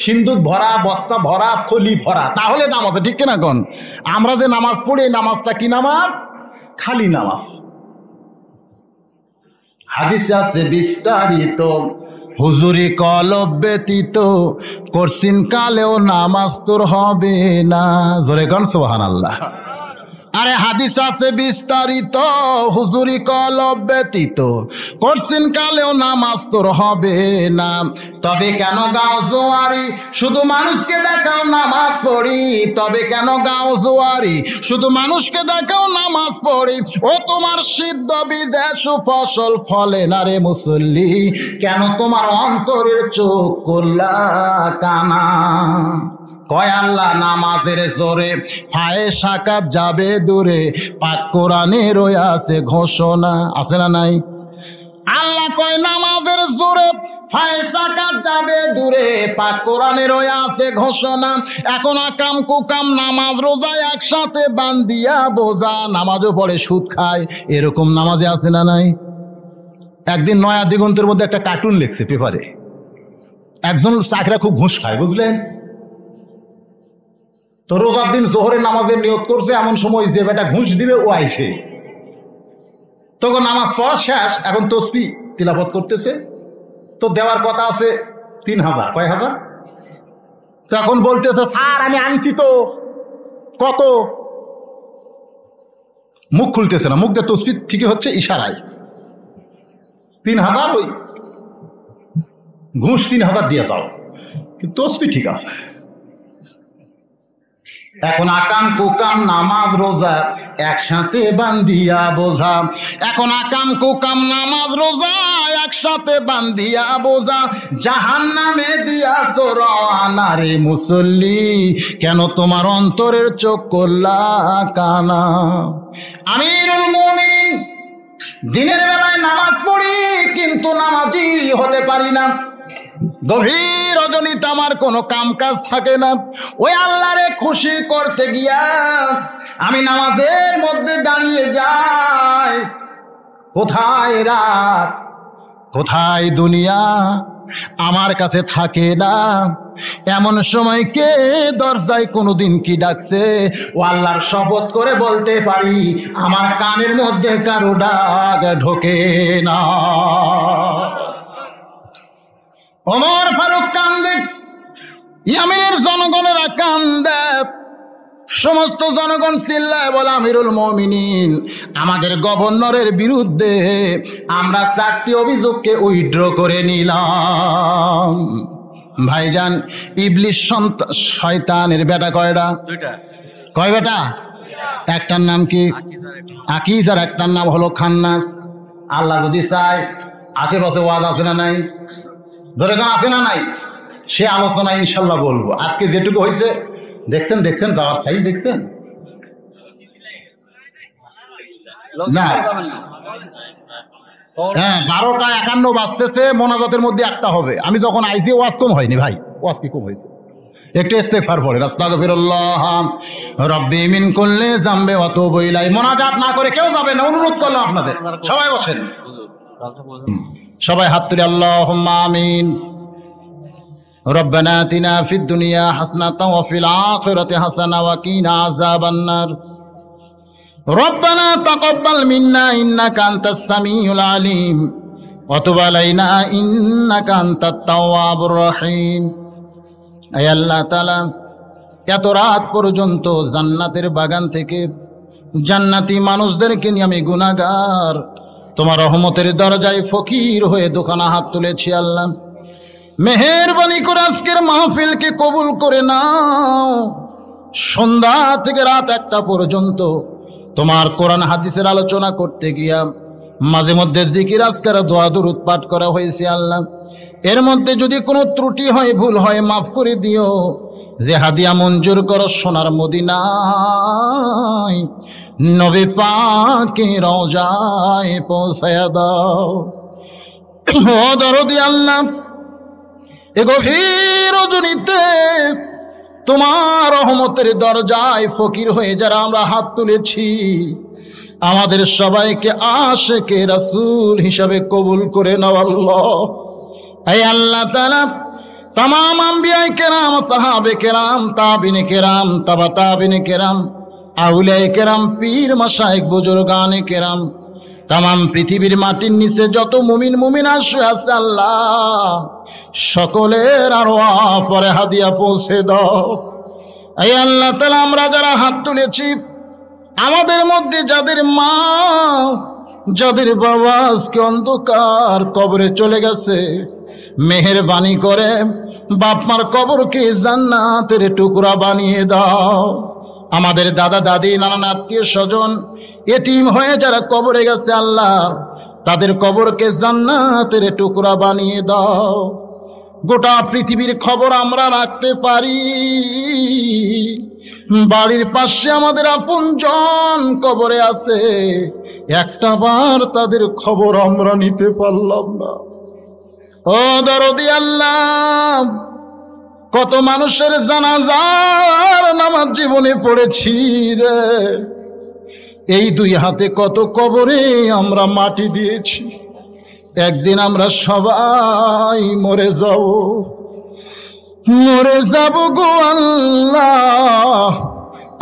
সিন্দুক ভরা, বস্তা ভরা, খলি ভরা, তাহলে দাম আছে, ঠিক কিনা কোন? আমরা যে নামাজ পড়ি, এই নামাজটা কি নামাজ? খালি নামাজ। হাদিসে আছে বিস্তারিত, হুজুরি কলব ব্যতীত করছিন কালেও নামাজ তোর হবে না। জোরে গান সুবহানাল্লাহ। আরে হাদিস আছে বিস্তারিত, হুজুরি কলব ব্যতীত করছিন কালেও নামাজ তোর হবে না। তবে কেন গাও জোয়ারি, শুধু মানুষকে দেখাও নামাজ পড়ি। তবে কেন গাও জোয়ারি, শুধু মানুষকে দেখাও নামাজ পড়ি। ও তোমার সিদ্ধ বিদেশ ফসল ফলে না রে মুসল্লি, কেন তোমার অন্তরের চোখ করলা কানা। কয় আল্লাহ নামাজের জোরে ফায়ে সাকাত যাবে দূরে, পাক কোরআনে রয়ে আছে ঘোষণা, আছে না নাই? আল্লাহ কয় নামাজের জোরে ফায়ে সাকাত যাবে দূরে, পাক কোরআনে রয়ে আছে ঘোষণা। এখন আকাম কুকাম নামাজ রোজা একসাথে বান্দিয়া বোঝা, নামাজও পড়ে সুদ খায়, এরকম নামাজে আছে না নাই? একদিন নয়া দিগন্তের মধ্যে একটা কার্টুন লিখছে পেপারে, একজন চাকরা খুব ঘুষ খায়, বুঝলেন তো। রোজার দিন জোহরের নামাজের নিয়ত করছে, এমন সময় যে বেটা ঘুষ দিবে ও আইছে, তখন নামাজ পড়া শেষ, এখন তসবিহ তিলাওয়াত করতেছে। তো দেওয়ার কথা আছে 3000, কয় হাজার? তখন বলতেছে স্যার আমি আনছি তো। কত? মুখ খুলতেছে না, মুখ দিয়ে তসবিহ ঠিকই হচ্ছে ইশারায়। 3000, ওই ঘুষ 3000 দিয়ে যাও, কিন্তু তসবিহ ঠিক আছে। এখন আকাম কুকাম নামাজ রোজা একসাথে বান্ধিয়া বোঝা, এখন আকাম কুকাম নামাজ রোজা একসাথে বান্ধিয়া বোঝা। জাহান্নামে দিয়াছ রওয়ানা রে মুসল্লি, কেন তোমার অন্তরের চোখ করলা কানা। আমিরুল মুমিনিন, দিনের বেলায় নামাজ পড়ি কিন্তু নামাজি হতে পারি না। গভীর রজনীতে আমার কোনো কাম কাজ থাকে না। ওই আল্লাহরে খুশি করতে গিয়া আমি নামাজের মধ্যে দাঁড়িয়ে যাই। কোথায় রাত, কোথায় দুনিয়া আমার কাছে থাকে না। এমন সময় কে দরজায় কোনোদিন কি ডাকছে, ও আল্লাহর শপথ করে বলতে পারি আমার কানের মধ্যে কারো ডাক ঢোকে না। ওমর ফারুক কান্দে, ইয়ামিনের জনগণেরা কান্দে, সমস্ত জনগণ চিল্লায় বলে আমিরুল মুমিনিন, আমাদের গভর্নরের বিরুদ্ধে আমরা 4টি অভিযোগকে উইথড্র করে নিলাম। ভাইজান, ইবলিস শয়তানের বেটা কয়টা? কয় বেটা? একটার নাম কি আকিজ, আর একটার নাম হলো খান্নাস। আল্লাহ যদি চায় আশেপাশে ওয়াজ আছে না নাই? ধরে গান আছে না নাই? সে আলোচনা ইনশাল্লাহ বলবো। আজকে যেটুকু হয়েছে দেখছেন, দেখছেন যাওয়ার সাইড দেখছেন না? হ্যাঁ, 12:51 বাজতেছে, মোনাজাতের মধ্যে একটা হবে। আমি যখন আইসি ওয়াজ কম হয়নি ভাই, ওয়াজ কি কম হয়েছে? একটু ইস্তেগফার পড়ে আস্তাগফিরুল্লাহ রাব্বি মিন কুল্লি যামবি ওয়া তুবু ইলাইহি। মোনাজাত না করে কেউ যাবে না, অনুরোধ করলাম আপনাদের। সবাই বসেন, সবাই হাত তুলে আল্লাহুম্মা আমিন। রব্বানা আতিনা ফিদ দুনিয়া হাসানাতাও ওয়া ফিল আখিরাতি হাসানাতাও ওয়া কিনা আযাবান নার। রব্বানা তাকাব্বাল মিন্না ইন্নাকা আনতাস সামিউল আলিম ওয়া তুব আলাইনা ইন্নাকা আনতাত তাওয়াবুর রহিম। আয় আল্লাহ তাআলা, এত রাত পর্যন্ত জান্নাতের বাগান থেকে জান্নাতি মানুষদেরকে নিয়ে আমি গুনাহগার তোমার রহমতের দরজায় ফকির হয়ে দুখানা হাত তুলেছি। আল্লাহ, মেহেরবানি করে আজকের মাহফিলকে কবুল করে নাও। সন্ধ্যা থেকে রাত 1টা পর্যন্ত তোমার কোরআন হাদিসের আলোচনা করতে গিয়া মাঝে মধ্যে জিকির আজকার দোয়া দুরূদ পাঠ করা হয়েছে। আল্লাহ, এর মধ্যে যদি কোনো ত্রুটি হয়, ভুল হয়, মাফ করে দিও। যে হাদিয়া মঞ্জুর করো সোনার মদিনায় নবী পাকের রওজায় পৌঁছায়া দাও। ও দরদি আল্লাহ, এ গভীর রজনীতে তোমার রহমতের দরজায় ফকির হয়ে যারা আমরা হাত তুলেছি, আমাদের সবাইকে আশিকে রাসূল হিসাবে কবুল করে নাও আল্লাহ। হে আল্লাহ তাআলা, तमाम अंबिया केराम, साहाबे केराम, ताबिन केराम, तबा ताबिन केराम, আউলিয়ায়ে কেরাম, পীর মাশায়েখ, বুজুর্গানে কেরাম, তামাম পৃথিবীর মাটির নিচে যত মুমিন মুমিনা শুয়ে আছে আল্লাহ সকলের আরওয়াহ পরে হাদিয়া পৌঁছে দাও। এই আল্লাহ তাআলা, আমরা যারা হাত তুলেছি, আমাদের মধ্যে যাদের মা, যাদের বাবা আজকে অন্ধকার কবরে চলে গেছে, মেহেরবানি করে বাপ মার কবরকে জান্নাতের টুকরা বানিয়ে দাও। আমাদের দাদা দাদি, নানান আত্মীয় স্বজন এতিম হয়ে যারা কবরে গেছে আল্লাহ, তাদের কবরকে জান্নাতের টুকরা বানিয়ে দাও। গোটা পৃথিবীর খবর আমরা রাখতে পারি, বাড়ির পাশে আমাদের আপনজন কবরে আছে, একটা বার তাদের খবর আমরা নিতে পারলাম না। ও দরদি আল্লাহ, কত মানুষের জানাজার নামাজ জীবনে পড়েছি রে, এই দুই হাতে কত কবরে আমরা মাটি দিয়েছি। একদিন আমরা সবাই মরে যাব গো আল্লাহ,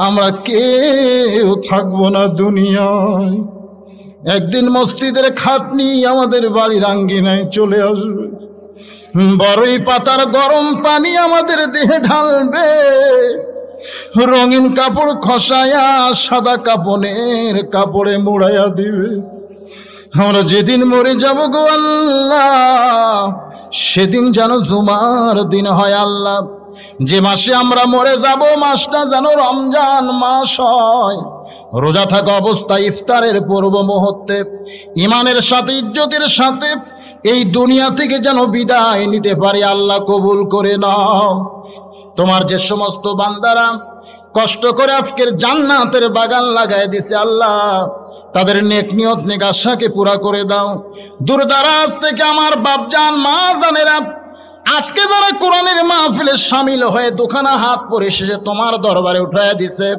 আমরা কেউ থাকবো না দুনিয়ায়। একদিন মসজিদের খাটনি আমাদের বাড়ির আঙ্গিনায় চলে আসবে, বড়ই পাতার গরম পানি আমাদের দেহে ঢালবে, রঙিন কাপড় খসায়া সাদা কাপড়ের কাপড়ে মুড়াইয়া দিবে। আমরা যেদিন মরে যাব গো আল্লাহ, সেদিন যেন জুমার দিন হয় আল্লাহ। যে মাসে আমরা মরে যাব, মাসটা যেন রমজান মাস হয়। রোজা থাকা অবস্থায় ইফতারের পূর্ব মুহূর্তে ইমানের সাথে, ইজ্জতের সাথে এই দুনিয়া থেকে যেন বিদায় নিতে পারি। আল্লাহ কবুল করে নাও। তোমার যে সমস্ত বান্দারা কষ্ট করে আজকের জান্নাতের বাগান লাগায় দিছে আল্লাহ, তাদের নেক নিয়ত নেক আশাকে পুরা করে দাও। দূরদারাজ থেকে আমার বাপজান মা জানেরা আজকে যারা কোরআনের মাহফিলে শামিল হয়ে দুখানা হাত পরে এসেছে তোমার দরবারে উঠাইয়া দিছে,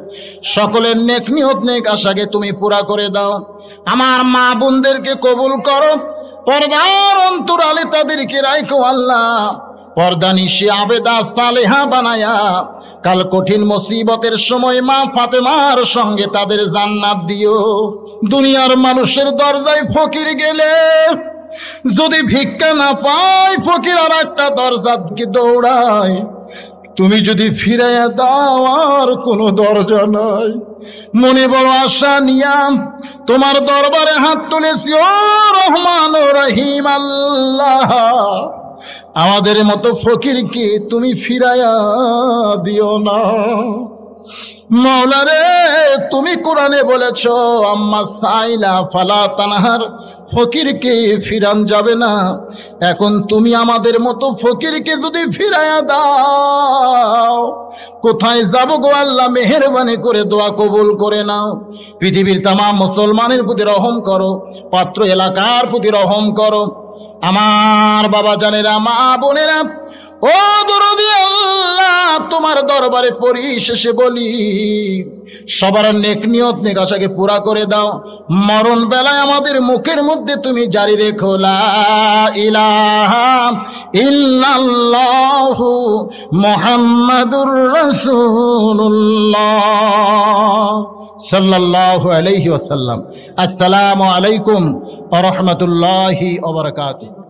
সকলের নেক নিয়ত নেক আশাকে তুমি পুরা করে দাও। আমার মা বোনদেরকে কবুল করো, পর্দার অন্তরালে তাদেরকে রাখো আল্লাহ। পর্দা নিশি আবেদা সালেহা বানায়া কাল কঠিন মুসিবতের সময় মা ফাতেমার সঙ্গে তাদের জান্নাত দিও। দুনিয়ার মানুষের দরজায় ফকির গেলে যদি ভিক্ষা না পায়, ফকির আর একটা দরজাকে দৌড়ায়। তুমি যদি ফিরাইয়া দাও, আর কোনো দরজা নাই। মনে বড় আশা নিয়াম তোমার দরবারে হাত তুলেছি, ও রহমান ও রহিম আল্লাহ, আমাদের মতো ফকিরকে তুমি ফিরাইয়া দিও না। মাওলা রে, তুমি কোরআনে বলেছ আম্মা সাইলা ফালা তানহার, ফকিরকে ফিরান যাবে না। এখন তুমি আমাদের মতো ফকিরকে যদি ফিরাইয়া দাও, কোথায় যাব গো আল্লাহ? মেহেরবানি করে দোয়া কবুল করে নাও। পৃথিবীর তামাম মুসলমানের প্রতি রহম করো, পাত্র এলাকার প্রতি রহম করো। আমার বাবা জানেরা, মা বোনেরা, ও দরদি আল্লাহ, তোমার দরবারে পরিশেষে বলি সবার নেক নিয়ত নেক আশাকে পুরা করে দাও। মরণ বেলায় আমাদের মুখের মধ্যে তুমি জারি রেখো লা ইলাহা ইল্লাল্লাহু মুহাম্মাদুর রাসূলুল্লাহ সাল্লাল্লাহু আলাইহি ওয়াসাল্লাম। আসসালামু আলাইকুম ওয়া রাহমাতুল্লাহি ওয়া বারাকাতুহু।